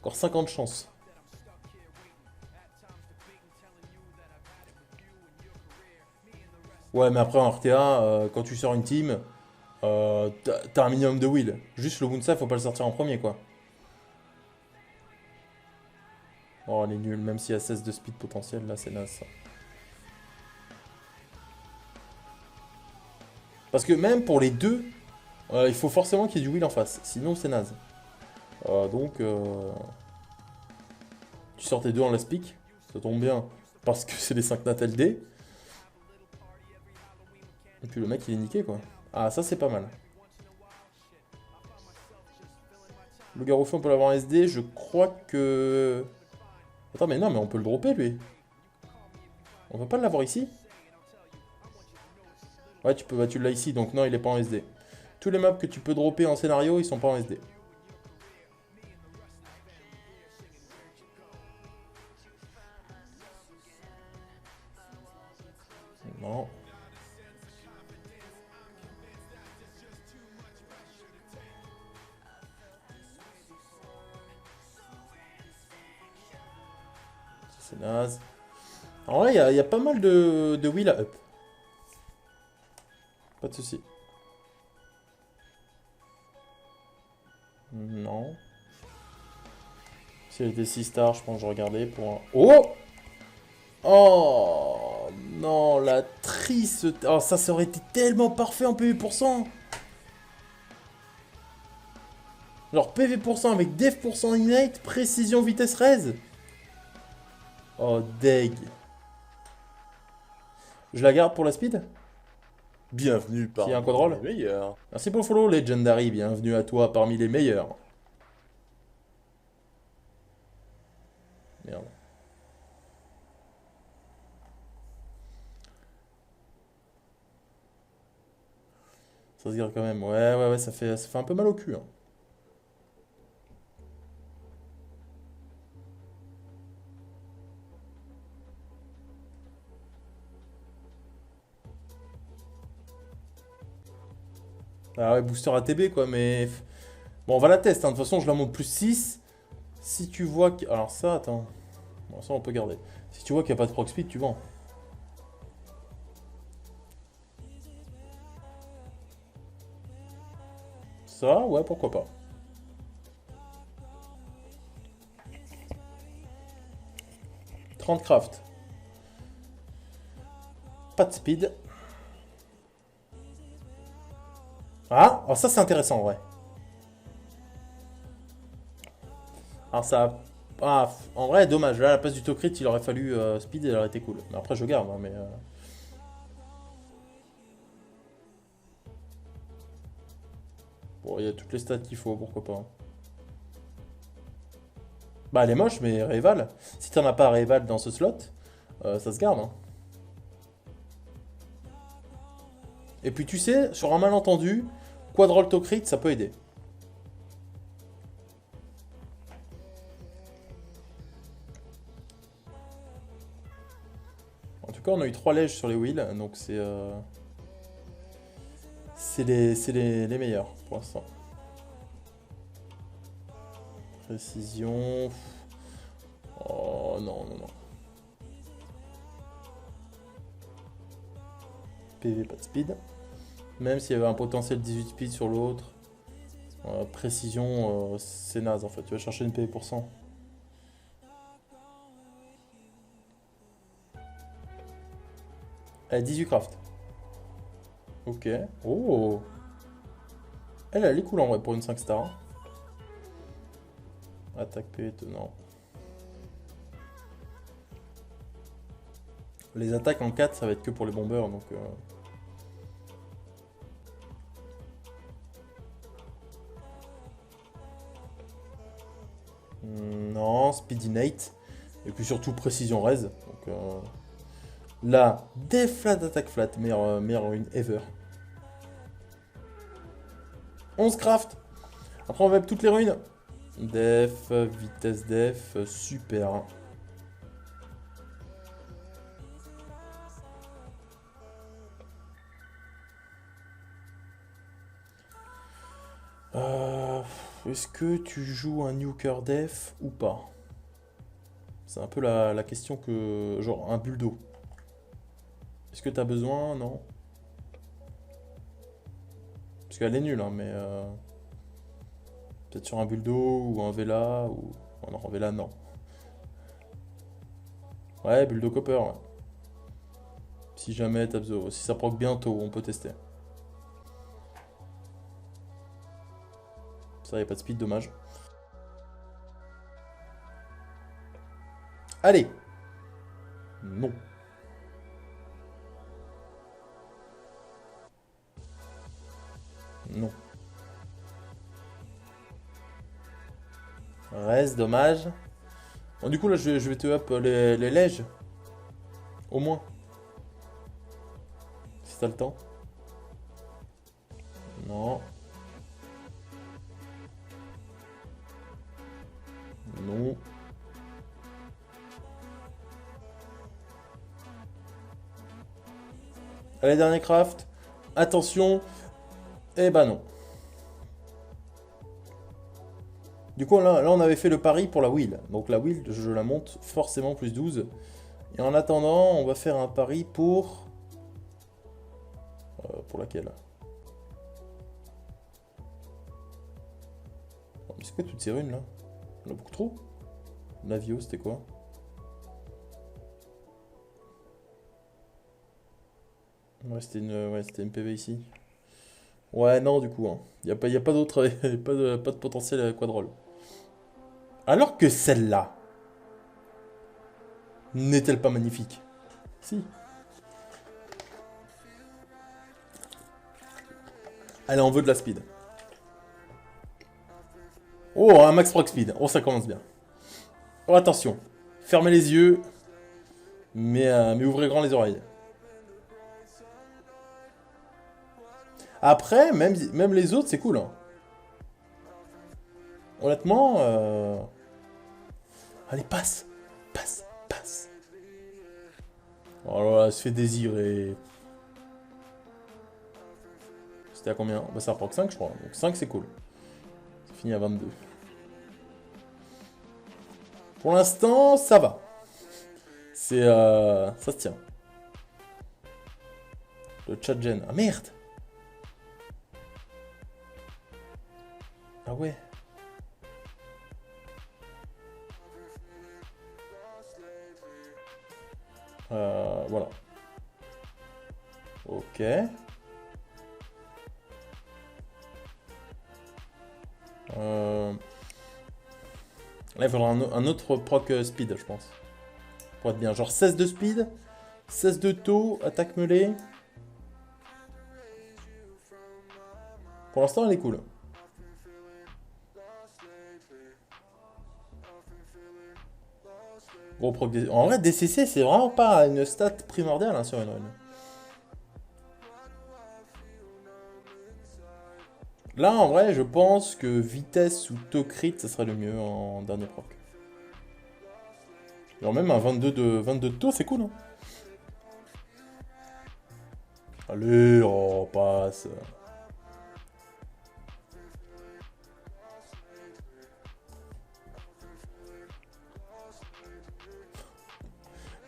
Encore 50 chances. Ouais, mais après en RTA, quand tu sors une team, t'as un minimum de will. Juste le Wunsa, faut pas le sortir en premier, quoi. Oh, elle est nulle, même s'il y a 16 de speed potentiel, là, c'est naze, ça. Parce que même pour les deux, il faut forcément qu'il y ait du will en face, sinon c'est naze. Donc, tu sors tes deux en last pick, ça tombe bien, parce que c'est les 5 nat LD. Et puis le mec, il est niqué, quoi. Ah, ça, c'est pas mal. Le Garofeu, on peut l'avoir en SD, je crois que... Attends, mais non, mais on peut le dropper, lui. On va pas l'avoir ici? Ouais, tu peux, bah, tu l'as ici, donc non, il est pas en SD. Tous les mobs que tu peux dropper en scénario, ils sont pas en SD. Non. C'est naze. En vrai, il y a pas mal de wheel à up. Pas de soucis. Non. Si elle était 6 stars, je pense que je regardais pour un... Oh! Oh non, la triste. Oh, ça aurait été tellement parfait en PV%. Genre PV% avec Def% innate, précision, vitesse raise. Oh, deg. Je la garde pour la speed? Bienvenue S'il y a un parmi quadroll. les meilleurs. Merci pour le follow, Legendary. Bienvenue à toi parmi les meilleurs. Merde. Ça se garde quand même. Ouais, ça fait un peu mal au cul, hein. Ah ouais, booster ATB quoi, mais... Bon, on va la tester, hein. De toute façon, je la monte plus 6. Si tu vois que... Alors ça, attends. Bon, ça, on peut garder. Si tu vois qu'il n'y a pas de proc speed, tu vends. Ça, ouais, pourquoi pas. « 30 craft. Pas de speed. Ah, alors ça, c'est intéressant, ouais. Alors ça... Ah, en vrai, dommage. Là, à la place du Tocrit, il aurait fallu speed et elle aurait été cool. Mais après, je garde, hein, mais... Bon, il y a toutes les stats qu'il faut, pourquoi pas. Bah, elle est moche, mais Réval. Si t'en as pas Réval dans ce slot, ça se garde, hein. Et puis, tu sais, sur un malentendu, Quadroll Tocrit, ça peut aider. En tout cas, on a eu 3 lèges sur les wheels, donc c'est les meilleurs pour l'instant. Précision. Oh non, non, non. PV, pas de speed. Même s'il y avait un potentiel 18 speed sur l'autre. Précision, c'est naze en fait. Tu vas chercher une PV%. Elle a 18 craft. Ok. Oh. Elle est cool en vrai pour une 5 star. Attaque PV, non. Les attaques en 4, ça va être que pour les bombers, donc... Non, speed innate. Et puis surtout précision res. Donc là, def flat, attaque flat, meilleure ruine ever. 11 craft. Après on va toutes les ruines. Def, vitesse def, super. Est-ce que tu joues un nuker def ou pas? C'est un peu la question que... Genre un bulldo. Est-ce que t'as besoin? Non. Parce qu'elle est nulle, hein, mais... Peut-être sur un bulldo ou un Vela ou... Oh non, un Vela, non. Ouais, bulldo copper, ouais. Si jamais t'as besoin... Si ça proc bientôt, on peut tester. Ça, y a pas de speed, dommage. Allez! Non. Non. Reste, dommage. Bon, du coup, là, je vais te up les lèges. Au moins. Si t'as le temps. Non. Non. Allez, dernier craft. Attention. Eh ben non. Du coup, là, on avait fait le pari pour la wheel. Donc la wheel, je la monte forcément plus 12. Et en attendant, on va faire un pari pour... pour laquelle? Oh, mais c'est quoi toutes ces runes là? On a beaucoup trop? Navio, c'était quoi? Ouais, c'était une PV ici. Ouais, non, du coup. Hein. Y a pas d'autre. Pas de potentiel quadroll. Alors que celle-là. N'est-elle pas magnifique? Si. Allez, on veut de la speed. Oh, un max proc speed. Oh, ça commence bien. Oh, attention. Fermez les yeux. Mais ouvrez grand les oreilles. Après, même les autres, c'est cool. Hein. Honnêtement. Allez, passe. Passe. Passe. Oh là là, elle se fait désirer. C'était à combien? Bah, ça proc 5, je crois. Donc 5, c'est cool. C'est fini à 22. Pour l'instant, ça va. Ça se tient. Le chat gen. Ah merde! Ah ouais. Voilà. Ok. Là, il faudra un autre proc speed, je pense. Pour être bien. Genre 16 de speed, 16 de taux, attaque mêlée. Pour l'instant, elle est cool. Gros proc En vrai, DCC, c'est vraiment pas une stat primordiale hein, sur une rune. Là, en vrai, je pense que vitesse ou taux crit, ça serait le mieux en dernier proc. Genre même un 22 de taux, c'est cool. Hein. Allez, oh, passe.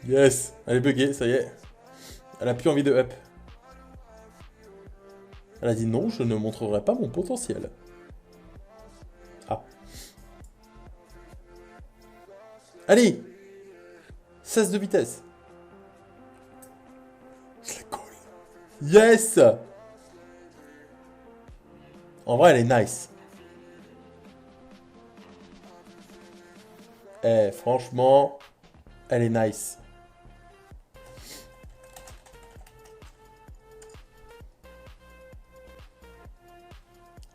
Yes, elle est buggée, ça y est. Elle a plus envie de up. Elle a dit non, je ne montrerai pas mon potentiel. Ah. Allez 16 de vitesse. Je la colle. Yes. En vrai, elle est nice. Eh, franchement, elle est nice.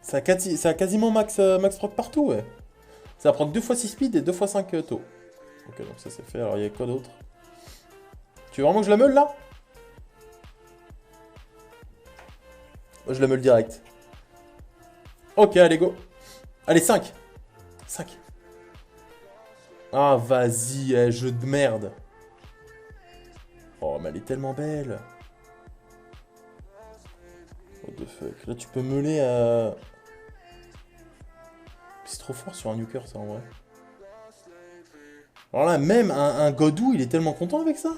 Ça a quasiment max proc partout, ouais. Ça proc 2 fois 6 speed et 2 fois 5 taux. Ok, donc ça c'est fait. Alors, il y a quoi d'autre? Tu veux vraiment que je la meule, là? Moi, je la meule direct. Ok, allez, go. Allez, 5. 5. Ah, vas-y, jeu de merde. Oh, mais elle est tellement belle. What the fuck. Là, tu peux meuler à... C'est trop fort sur un nuker, ça, en vrai. Alors là, même un Godou, il est tellement content avec ça.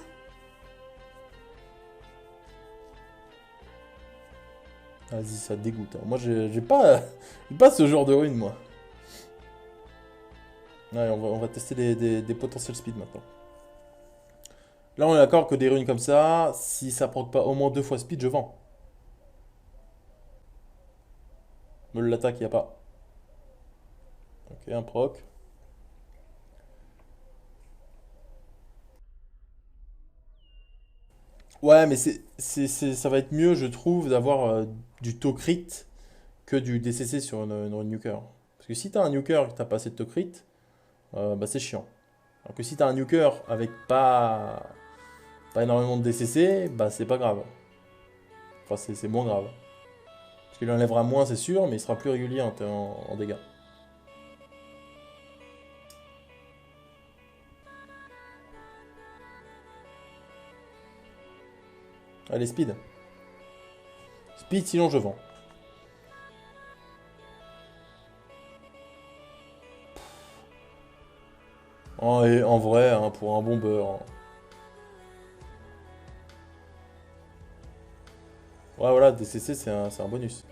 Vas-y, ça dégoûte. Hein. Moi, j'ai pas, j'ai pas ce genre de rune, moi. Allez, on va tester des potentiels speed maintenant. Là, on est d'accord que des runes comme ça, si ça proc pas au moins 2 fois speed, je vends. Me l'attaque, il a pas. Ok, un proc. Ouais, mais ça va être mieux, je trouve, d'avoir du taux crit que du DCC sur une rune nuker. Parce que si t'as un nuker et que t'as pas assez de taux crit, bah c'est chiant. Alors que si t'as un nuker avec pas énormément de DCC, bah c'est pas grave. Enfin, c'est moins grave. Parce qu'il enlèvera moins, c'est sûr, mais il sera plus régulier en dégâts. Allez, speed. Speed, sinon je vends. En vrai, hein, pour un bon beurre. Hein. Ouais, voilà, DCC, c'est un bonus.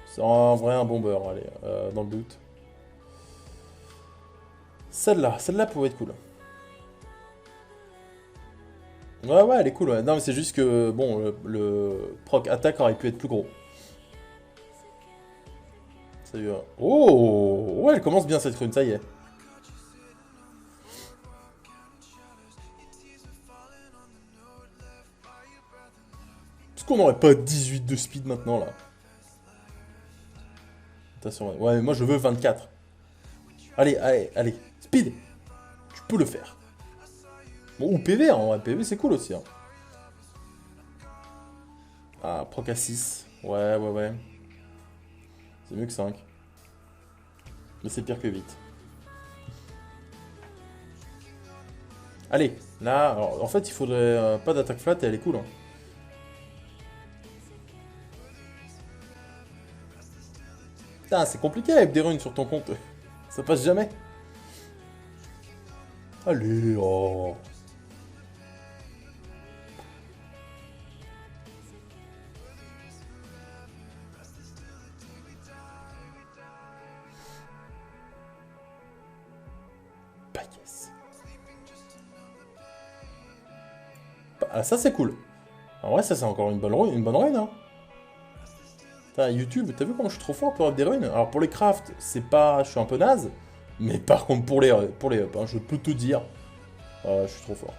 C'est en vrai un bon beurre, allez, dans le doute. Celle-là pouvait être cool. Ouais, ouais, elle est cool, ouais. Non, mais c'est juste que, bon, le proc attaque aurait pu être plus gros. Ça y est. Oh! Ouais, elle commence bien cette rune, ça y est. Est-ce qu'on n'aurait pas 18 de speed maintenant, là? Attention, ouais, mais moi je veux 24. Allez, allez, allez. Speed! Tu peux le faire. Bon, ou PV, hein. Ouais, PV, c'est cool aussi, hein. Ah, proc à 6. Ouais, ouais, ouais. C'est mieux que 5. Mais c'est pire que 8. Allez, là, alors, en fait, il faudrait pas d'attaque flat et elle est cool, hein. Putain, c'est compliqué avec des runes sur ton compte. Ça passe jamais. Allez, oh. Bah yes. Ah, ça c'est cool. En vrai, ça c'est encore une bonne rune, hein. Putain, YouTube, t'as vu comment je suis trop fort pour avoir des runes? Alors pour les crafts, c'est pas, je suis un peu naze. Mais par contre pour les up, hein, je peux te dire, je suis trop fort.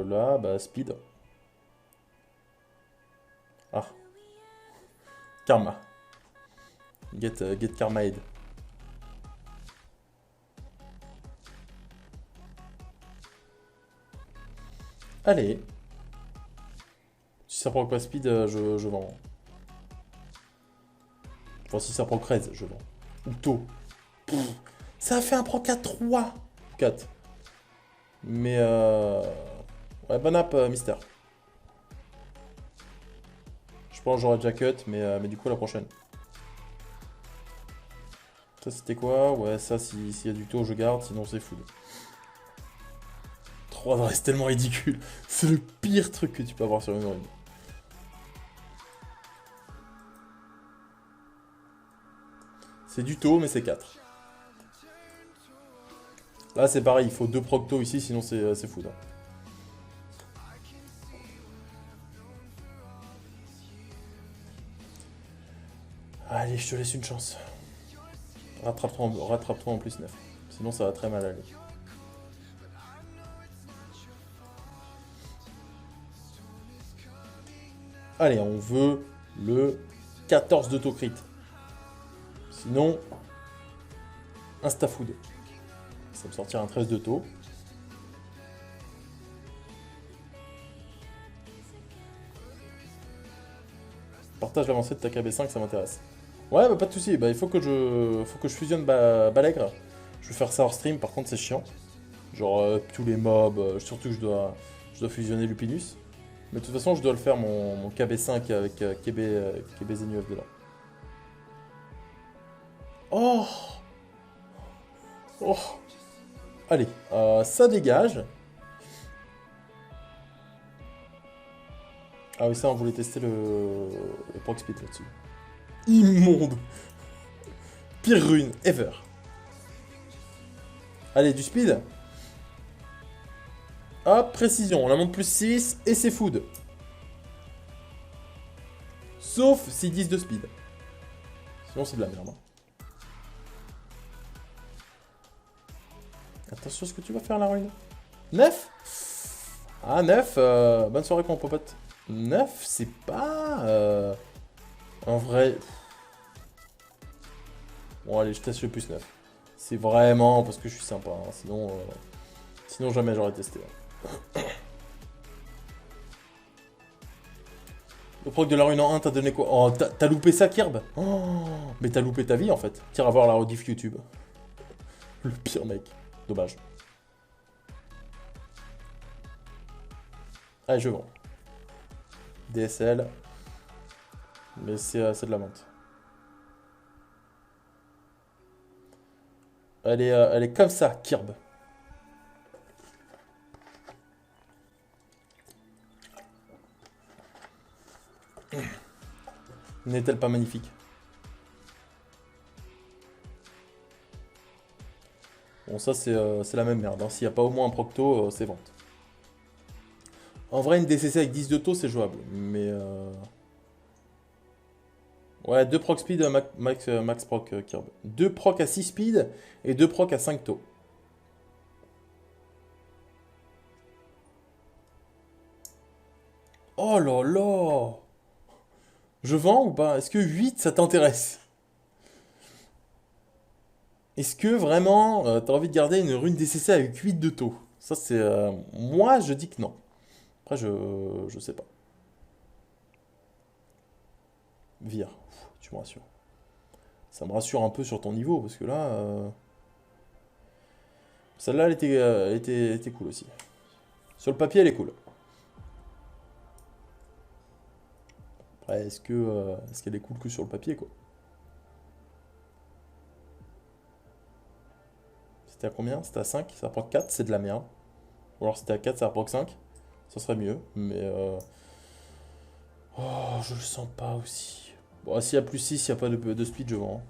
Là, bah speed. Ah, karma. Get karma aid. Allez. Si ça prend pas speed, je vends. Enfin, si ça prend 13, je vends. Ou tôt. Pff, ça a fait un proc à 3. 4. Mais ouais, bon app, Mister. Je pense que j'aurais déjà cut, mais du coup, la prochaine. Ça, c'était quoi? Ouais, ça, s'il y a du taux, je garde, sinon c'est fou. 3 c'est tellement ridicule. C'est le pire truc que tu peux avoir sur une rune. C'est du taux, mais c'est 4. Là, c'est pareil, il faut 2 proctos ici, sinon c'est fou. Là. Allez, je te laisse une chance. Rattrape-toi en plus 9. Sinon, ça va très mal aller. Allez, on veut le 14 de crit. Sinon, insta-food. Ça me sortira un 13 de taux. Partage l'avancée de ta KB5, ça m'intéresse. Ouais, bah pas de soucis. Bah, il faut que je fusionne Balègre. Je vais faire ça hors stream, par contre c'est chiant. Genre tous les mobs, surtout que je dois fusionner Lupinus. Mais de toute façon, je dois le faire mon KB5 avec KB Zenuef dedans. Oh! Oh! Allez, ça dégage. Ah oui, ça, on voulait tester le proc speed là-dessus. Immonde! Pire rune ever. Allez, du speed. Hop, précision, on la monte plus 6 et c'est food. Sauf si 10 de speed. Sinon, c'est de la merde. Hein. Attention à ce que tu vas faire, la rune. 9? Ah, 9, bonne soirée, mon popote. 9, c'est pas... en vrai... Bon, allez, je teste le plus 9. C'est vraiment parce que je suis sympa. Hein. Sinon, jamais j'aurais testé. Hein. Le proc de la rune en 1, t'as donné quoi? Oh, t'as loupé ça, Kirb? Oh, mais t'as loupé ta vie, en fait. Tire à voir la rediff YouTube. Le pire mec. Dommage. Allez, je vends. DSL. Mais c'est de la vente. Elle est comme ça, Kirb. N'est-elle pas magnifique? Bon, ça, c'est la même merde. Hein. S'il n'y a pas au moins un procto, c'est vente. En vrai, une DCC avec 10 de taux, c'est jouable. Mais... Ouais, 2 proc speed, max proc Kirby. 2 proc à 6 speed et 2 proc à 5 taux. Oh là là! Je vends ou pas? Est-ce que 8 ça t'intéresse? Est-ce que vraiment t'as envie de garder une rune DCC avec 8 de taux? Ça c'est... moi je dis que non. Après je sais pas. Vire. Pff, tu me rassures. Ça me rassure un peu sur ton niveau parce que là... Celle-là elle était cool aussi. Sur le papier elle est cool. Après est-ce qu'elle est cool que sur le papier quoi? C'était à combien? C'était à 5, ça proc 4, c'est de la merde. Ou alors c'était à 4, ça proc 5. Ça serait mieux, mais... Oh, je le sens pas aussi. Bon, s'il y a plus 6, il n'y a pas de speed, je vends.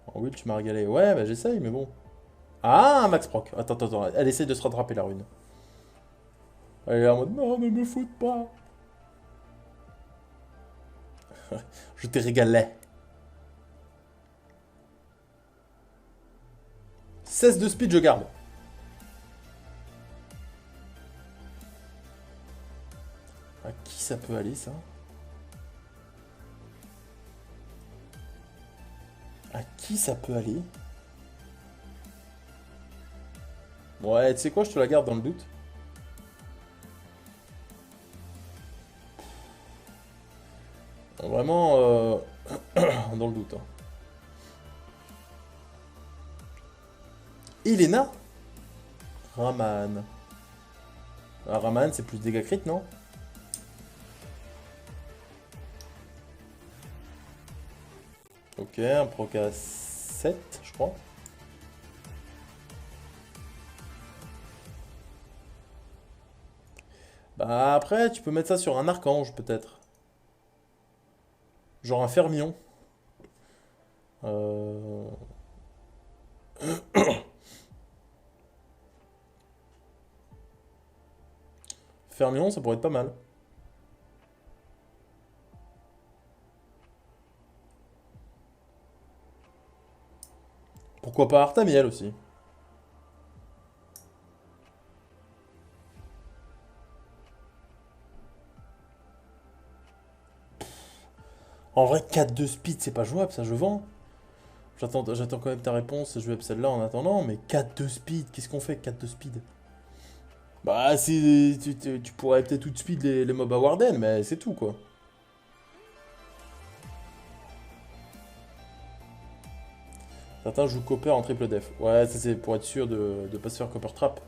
Oh, Will, tu m'as régalé. Ouais, bah j'essaye, mais bon. Ah, un max proc. Attends. Elle essaye de se rattraper, la rune. Elle est en mode, non, ne me foute pas. Je t'ai régalé. 16 de speed, je garde. À qui ça peut aller, ça? À qui ça peut aller? Ouais, tu sais quoi, je te la garde dans le doute. Vraiment, dans le doute. Hein. Elena? Raman. Ah, Raman, c'est plus dégâts crit, non? Ok, un proc à 7, je crois. Bah après, tu peux mettre ça sur un archange, peut-être. Genre un fermion. Euh... Fermion, ça pourrait être pas mal. Pourquoi pas Artamiel aussi? En vrai, 4 de speed, c'est pas jouable, ça, je vends. J'attends quand même ta réponse, je vais celle-là en attendant, mais 4 de speed, qu'est-ce qu'on fait avec 4 de speed? Bah, si tu pourrais peut-être tout de speed les mobs à Warden, mais c'est tout, quoi. Certains jouent Copper en triple def. Ouais, ça c'est pour être sûr de ne pas se faire Copper Trap.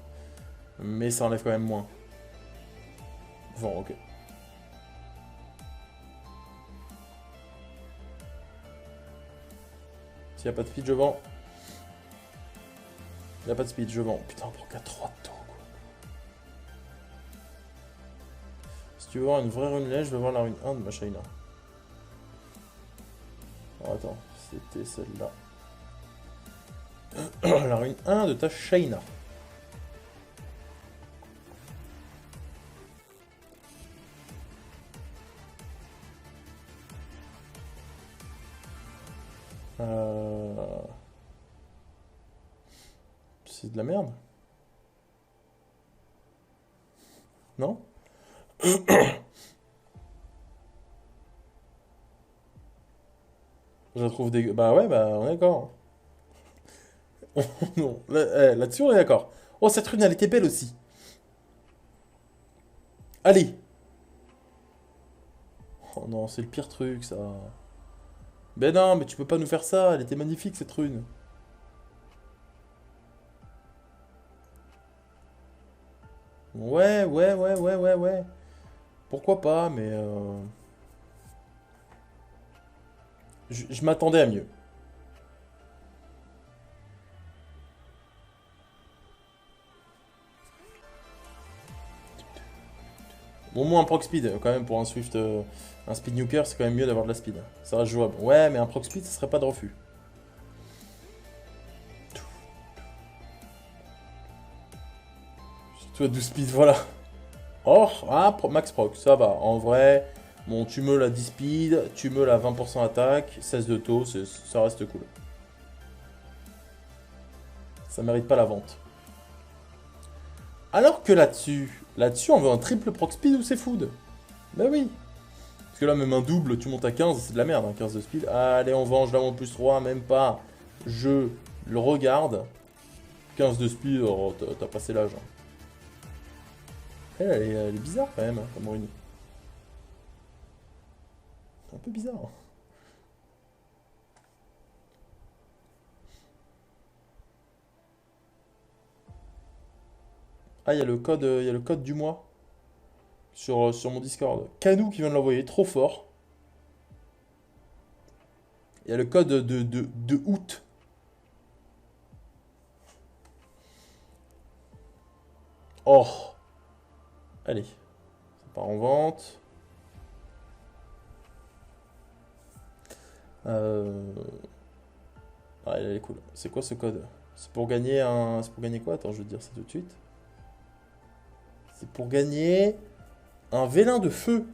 Mais ça enlève quand même moins. Bon, ok. S'il n'y a pas de speed, je vends. Il n'y a pas de speed, je vends. Putain, on prend qu'à 3 de taux, quoi. Si tu veux voir une vraie rune lèche, je vais voir la rune 1 de ma Shaina. Alors, attends, c'était celle-là. La rune 1 de ta Shaina. C'est de la merde. Non? Je la trouve dégueu. Bah ouais, bah on est d'accord. Non, là-dessus on est d'accord. Oh, cette rune elle était belle aussi. Allez. Oh non, c'est le pire truc ça. Ben non, mais tu peux pas nous faire ça. Elle était magnifique cette rune. Ouais. Pourquoi pas, mais je m'attendais à mieux. Au moins un proc speed, quand même, pour un Swift, un speed nuker, c'est quand même mieux d'avoir de la speed. Ça reste jouable. Ouais, mais un proc speed, ça serait pas de refus. Tu vois, 12 speed, voilà. Oh, ah, max proc, ça va. En vrai, bon, tu me la 10 speed, tu me la 20% attaque, 16 de taux, ça reste cool. Ça mérite pas la vente. Alors que là-dessus, on veut un triple proc speed ou c'est food? Bah oui. Parce que là, même un double, tu montes à 15, c'est de la merde, hein, 15 de speed. Allez, on vend, je la monte plus 3, même pas. Je le regarde. 15 de speed, oh, t'as passé l'âge. Hein. Elle est bizarre quand même, hein, comme ruine. C'est un peu bizarre. Hein. Ah, il y a le code du mois sur mon Discord. Canou qui vient de l'envoyer, trop fort. Il y a le code de août. Oh. Allez. Ça part en vente. Ah, elle est cool. C'est quoi ce code? C'est pour gagner un... C'est pour gagner quoi? Attends, je vais te dire ça tout de suite. C'est pour gagner un vélin de feu.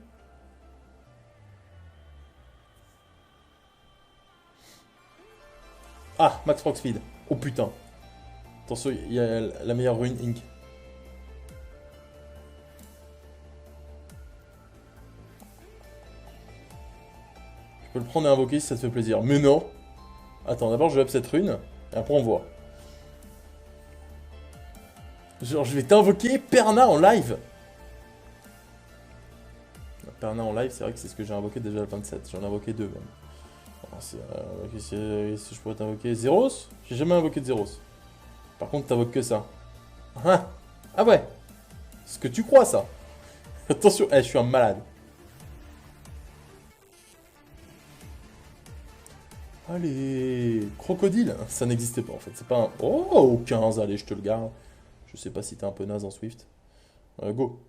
Ah, Max Rock Speed. Oh putain. Attention, il y a la meilleure rune Inc. Je peux le prendre et invoquer si ça te fait plaisir. Mais non. Attends, d'abord je vais up cette rune. Et après on voit. Genre, je vais t'invoquer Perna en live. Perna en live, c'est vrai que c'est ce que j'ai invoqué déjà le 27. J'en ai invoqué deux même. Si je pourrais t'invoquer Zeros? J'ai jamais invoqué de Zeros. Par contre, t'invoques que ça. Ah, ah ouais. Ce que tu crois, ça. Attention, je suis un malade. Allez, crocodile, ça n'existait pas en fait. C'est pas un. Oh, 15, allez, je te le garde. Je sais pas si t'es un peu naze en Swift. Go.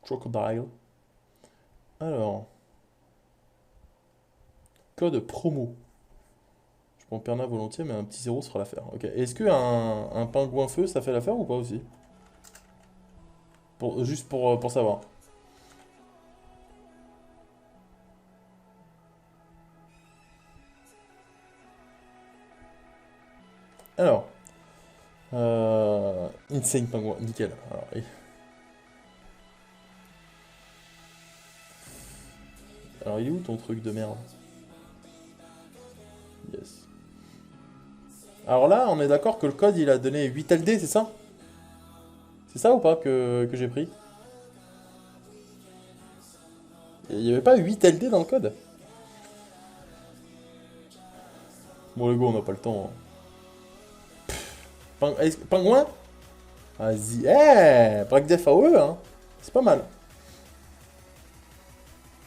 Crocodile. Alors. Code promo. Je prends Perna volontiers, mais un petit zéro fera l'affaire. Ok. Est-ce que un pingouin feu, ça fait l'affaire ou pas aussi? Juste pour savoir. Alors. Insane pingouin, nickel. Alors, Alors, il est où ton truc de merde? Yes. Alors là, on est d'accord que le code, il a donné 8 LD, c'est ça? C'est ça ou pas que j'ai pris? Il n'y avait pas 8 LD dans le code? Bon, les gars, on n'a pas le temps. Hein. Pingouin? Vas-y. Braque def AOE, hein. C'est pas mal.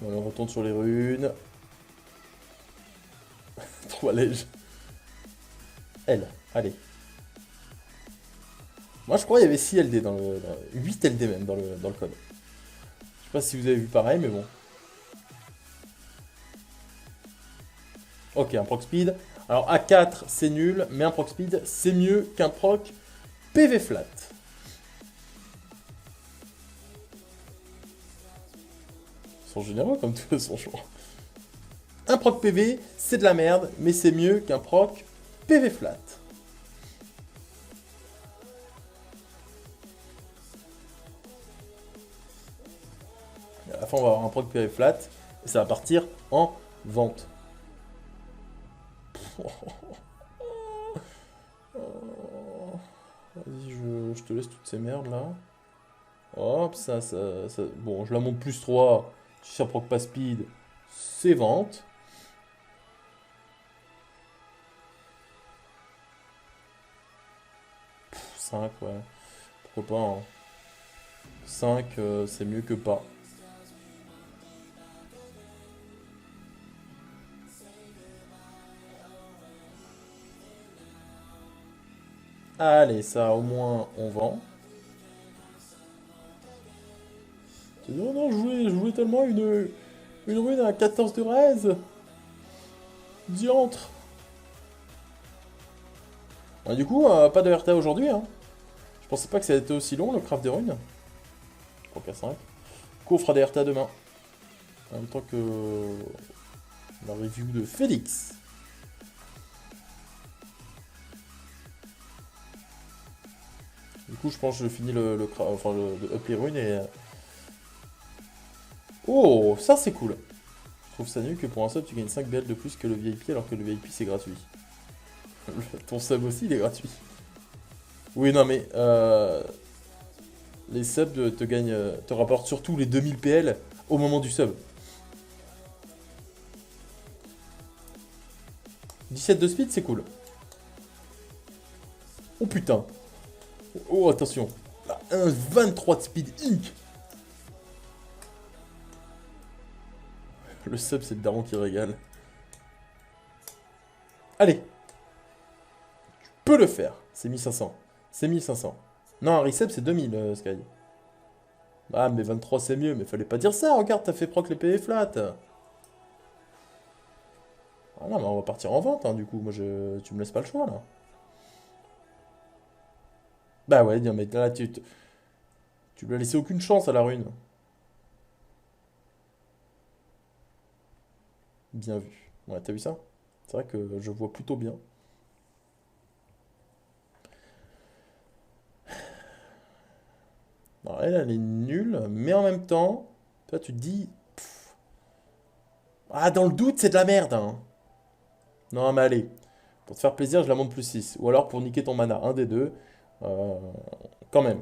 Bon, on retourne sur les runes. Trop allège. L, allez. Moi, je crois qu'il y avait 6 LD dans le... 8 LD même dans le code. Je sais pas si vous avez vu pareil, mais bon. Ok, un proc speed. Alors, A4, c'est nul, mais un proc speed, c'est mieux qu'un proc PV flat. Ils sont généreux comme tout, son choix. Un proc PV, c'est de la merde, mais c'est mieux qu'un proc PV flat. À la fin, on va avoir un proc PV flat, et ça va partir en vente. Vas-y, je te laisse toutes ces merdes là. Hop, ça. Bon, je la monte plus 3. Si ça proc pas speed, c'est vente. Pff, 5, ouais. Pourquoi pas, hein. 5, c'est mieux que pas. Allez, ça au moins on vend. Non, non, je voulais tellement une rune à 14 de raise. Diantre. Ouais, du coup, pas de RTA aujourd'hui. Hein. Je pensais pas que ça allait être aussi long le craft des runes. 3K5. Du coup, on fera des RTA demain. En même temps que la review de Félix. Du coup, je pense que je finis le up les runes et... Oh, ça c'est cool. Je trouve ça nul que pour un sub, tu gagnes 5 BL de plus que le VIP alors que le VIP c'est gratuit. Ton sub aussi, il est gratuit. Oui, non mais... les subs te rapportent surtout les 2000 PL au moment du sub. 17 de speed, c'est cool. Oh putain. Oh, attention. Là, un 23 de speed inc. Le sub, c'est le daron qui régale. Allez. Tu peux le faire. C'est 1500. C'est 1500. Non, un resub, c'est 2000, Sky. Ah, mais 23, c'est mieux. Mais fallait pas dire ça. Regarde, t'as fait proc les PV flat. Ah non, mais on va partir en vente, hein, du coup. Moi, tu me laisses pas le choix, là. Bah ouais, non, mais là, tu lui as laissé aucune chance à la rune. Bien vu. Ouais, t'as vu ça? C'est vrai que je vois plutôt bien. Alors, elle est nulle, mais en même temps, toi, tu te dis... Ah, dans le doute, c'est de la merde, hein. Non, mais allez. Pour te faire plaisir, je la monte plus 6. Ou alors pour niquer ton mana, un des deux. Euh, Quand même.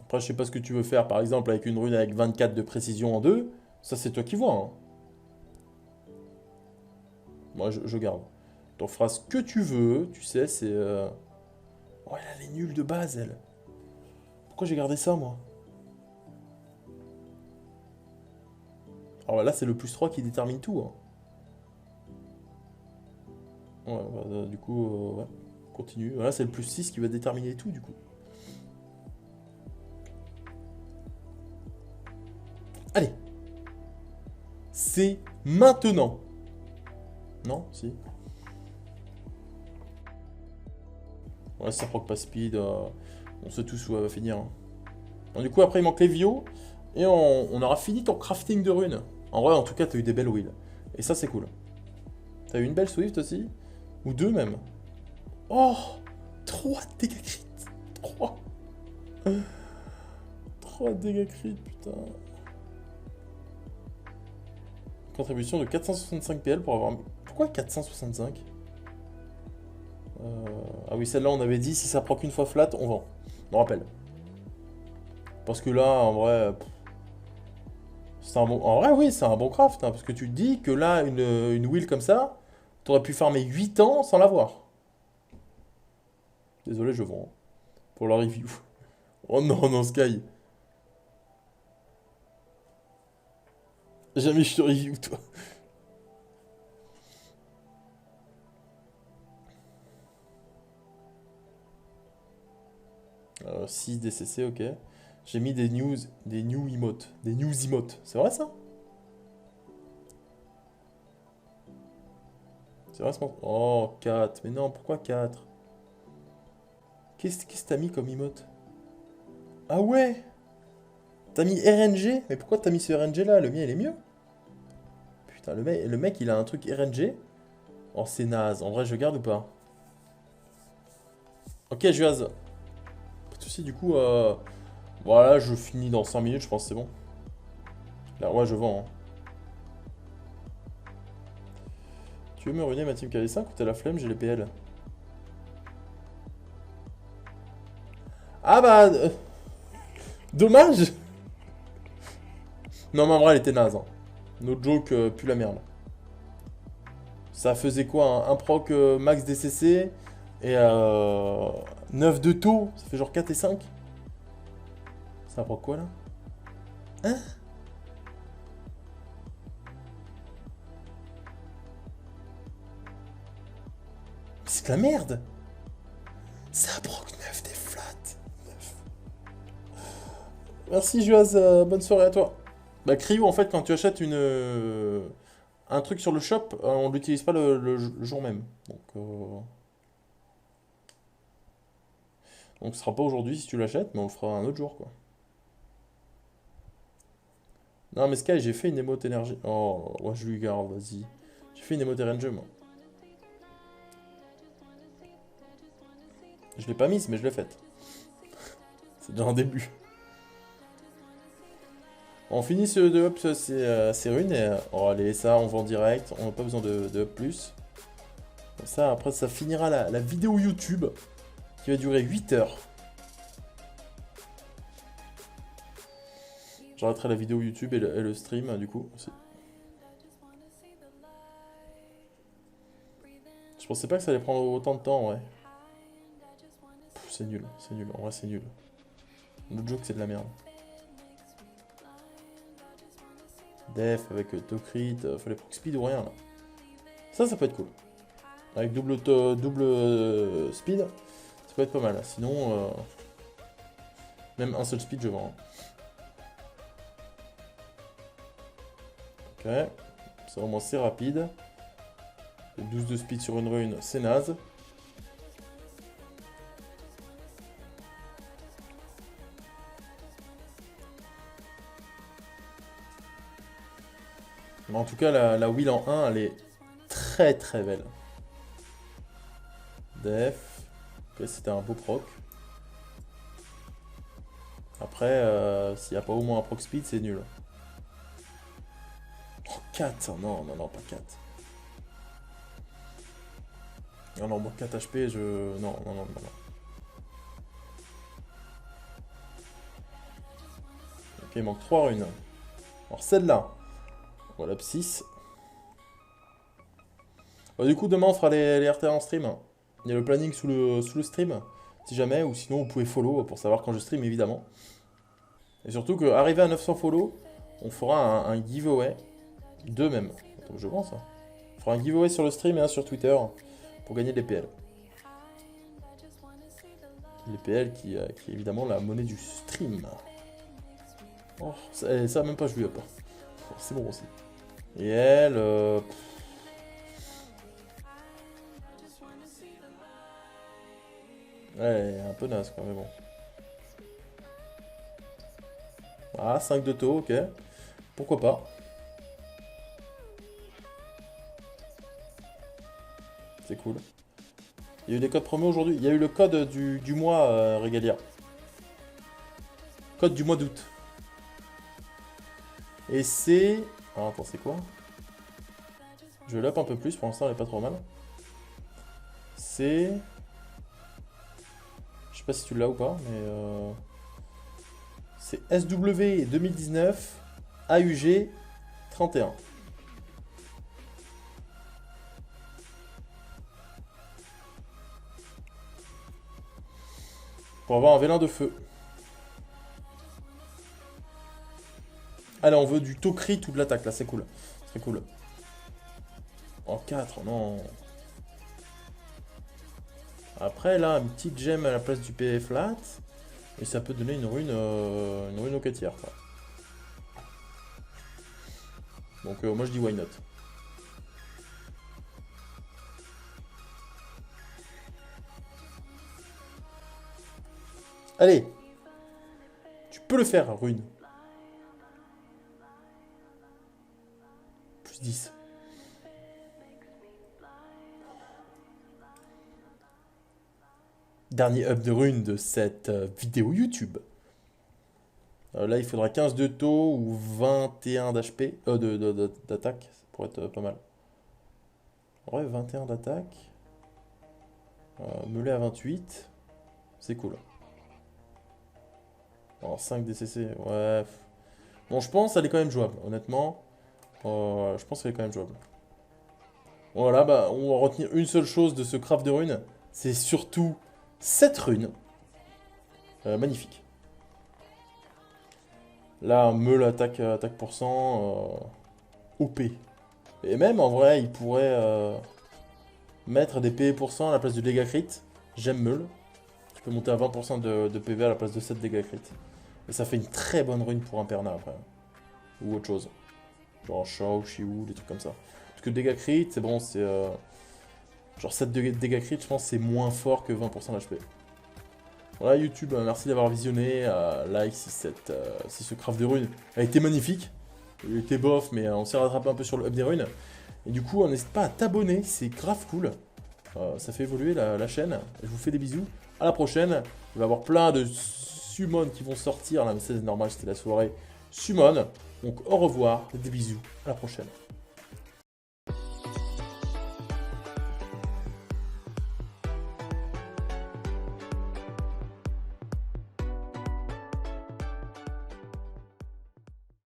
Après, je sais pas ce que tu veux faire, par exemple, avec une rune avec 24 de précision en 2. Ça, c'est toi qui vois, hein. Moi, je garde. T'en feras ce que tu veux, tu sais, c'est... Oh, elle est nulle de base, elle. Pourquoi j'ai gardé ça, moi? Alors là, c'est le plus 3 qui détermine tout, hein. Ouais, bah, du coup, ouais. Continue. Voilà, c'est le plus 6 qui va déterminer tout, du coup. Allez. C'est maintenant. Non? Si. Ouais, ça proc pas speed. On sait tous où elle va finir, hein. Donc, du coup, après, il manque les Vio. Et on aura fini ton crafting de runes. En vrai, en tout cas, t'as eu des belles wheels. Et ça, c'est cool. T'as eu une belle Swift aussi. Ou deux, même. Oh, 3 dégâts crit. 3. 3 dégâts crit, putain. Contribution de 465 PL pour avoir... Pourquoi 465? Ah oui, celle-là, on avait dit, si ça prend qu'une fois flat, on vend. On rappelle. Parce que là, en vrai... C'est un bon... En vrai, oui, c'est un bon craft. Hein, parce que tu te dis que là, une wheel comme ça, t'aurais pu farmer 8 ans sans l'avoir. Désolé, je vends. Pour la review. Oh non, non, Sky. Jamais je te review, toi. 6 DCC, ok. J'ai mis des new emotes. Des news emotes. C'est vrai ça? C'est vrai ce qu'on... Oh, 4. Mais non, pourquoi 4? Qu'est-ce que t'as mis comme emote? Ah ouais? T'as mis RNG? Mais pourquoi t'as mis ce RNG là? Le mien il est mieux. Putain, le mec il a un truc RNG. Oh, c'est naze. En vrai, je garde ou pas? Ok, Juaz. Pas de soucis, du coup, voilà, je finis dans 5 minutes, je pense que c'est bon. Là, ouais, je vends, hein. Tu veux me ruiner ma team KV5 ou t'as la flemme, j'ai les PL? Ah bah... dommage. Non, mais en vrai, elle était naze, hein. No joke, pue la merde. Ça faisait quoi, un proc max DCC et 9 de taux, ça fait genre 4 et 5. Ça proc quoi là? Hein? C'est de la merde. Ça proc 9 des flats. 9. Merci Juaz, bonne soirée à toi. Bah Cryo en fait quand tu achètes un truc sur le shop, on l'utilise pas le jour même. Donc Donc ce sera pas aujourd'hui si tu l'achètes, mais on le fera un autre jour, quoi. Non, mais Sky, j'ai fait une émote énergie. Oh, ouais, je lui garde, vas-y. J'ai fait une émote RNG, moi. Je l'ai pas mise, mais je l'ai faite. C'est déjà un début. On finit ce de up ces runes et oh allez ça on vend direct, on n'a pas besoin de up plus. Comme ça après ça finira la vidéo YouTube qui va durer 8 heures. J'arrêterai la vidéo YouTube et le stream du coup aussi. Je pensais pas que ça allait prendre autant de temps ouais. C'est nul, en vrai c'est nul. Notre joke c'est de la merde. Def avec Tokrit, fallait proc speed ou rien là. Ça peut être cool. Avec double speed, ça peut être pas mal. Sinon, même un seul speed je vends. Ok, ça au moins c'est rapide. Le 12 de speed sur une rune, c'est naze. Mais en tout cas, la wheel en 1, elle est très très belle. Def. Ok, c'était un beau proc. Après, s'il n'y a pas au moins un proc speed, c'est nul. Oh, 4. Non, pas 4. Non, moi 4 HP, je... Non. Ok, il manque 3 runes. Alors celle-là. Voilà, 6. Bah, du coup, demain, on fera les RTA en stream. Il y a le planning sous le stream, si jamais, ou sinon, vous pouvez follow pour savoir quand je stream, évidemment. Et surtout qu'arrivé à 900 follow, on fera un giveaway. Deux même. Attends, je pense. On fera un giveaway sur le stream et un sur Twitter pour gagner des PL. Les PL qui est évidemment la monnaie du stream. Oh, ça même pas, je lui ai pas. C'est bon aussi. Et elle... Ouais, un peu naze quoi, mais bon. Ah, 5 de taux, ok. Pourquoi pas. C'est cool. Il y a eu des codes promo aujourd'hui. Il y a eu le code du mois, Regalia. Code du mois d'août. Et c'est... Alors attends, c'est quoi? Je l'up un peu plus, pour l'instant elle est pas trop mal. C'est... Je sais pas si tu l'as ou pas, mais... C'est SW 2019 AUG 31. Pour avoir un vélin de feu. Allez, on veut du taux crit ou de l'attaque, là, c'est cool. C'est cool. En 4, non. Après, là, une petite gemme à la place du PV flat. Et ça peut donner une rune au quêtière, quoi. Donc, moi, je dis why not. Allez. Tu peux le faire, rune. Plus 10. Dernier up de rune de cette vidéo YouTube. Là, il faudra 15 de taux ou 21 d'HP, d'attaque, ça pourrait être pas mal. Ouais, 21 d'attaque. Melee à 28. C'est cool. Alors, 5 DCC, ouais. Bon, je pense qu'elle est quand même jouable, honnêtement. Je pense qu'elle est quand même jouable. Voilà, bah, on va retenir une seule chose de ce craft de rune. C'est surtout cette rune. Magnifique. Là, Meule attaque pourcent. OP. Et même, en vrai, il pourrait mettre des PV% à la place de dégâts crit. J'aime Meule. Tu peux monter à 20% de PV à la place de 7 dégâts crit. Et ça fait une très bonne rune pour un Perna après. Ou autre chose. Genre Shao, Shiwu, des trucs comme ça. Parce que dégâts crit, c'est bon, c'est... genre 7 dégâts crit, je pense c'est moins fort que 20% d'HP. Voilà YouTube, merci d'avoir visionné. Like si ce craft des runes a été magnifique. Il était bof, mais on s'est rattrapé un peu sur le up des runes. Et du coup, n'hésite pas à t'abonner, c'est grave cool. Ça fait évoluer la chaîne. Je vous fais des bisous. À la prochaine. Il va y avoir plein de summons qui vont sortir. Là, mais c'est normal, c'était la soirée summon. Donc au revoir, des bisous. À la prochaine.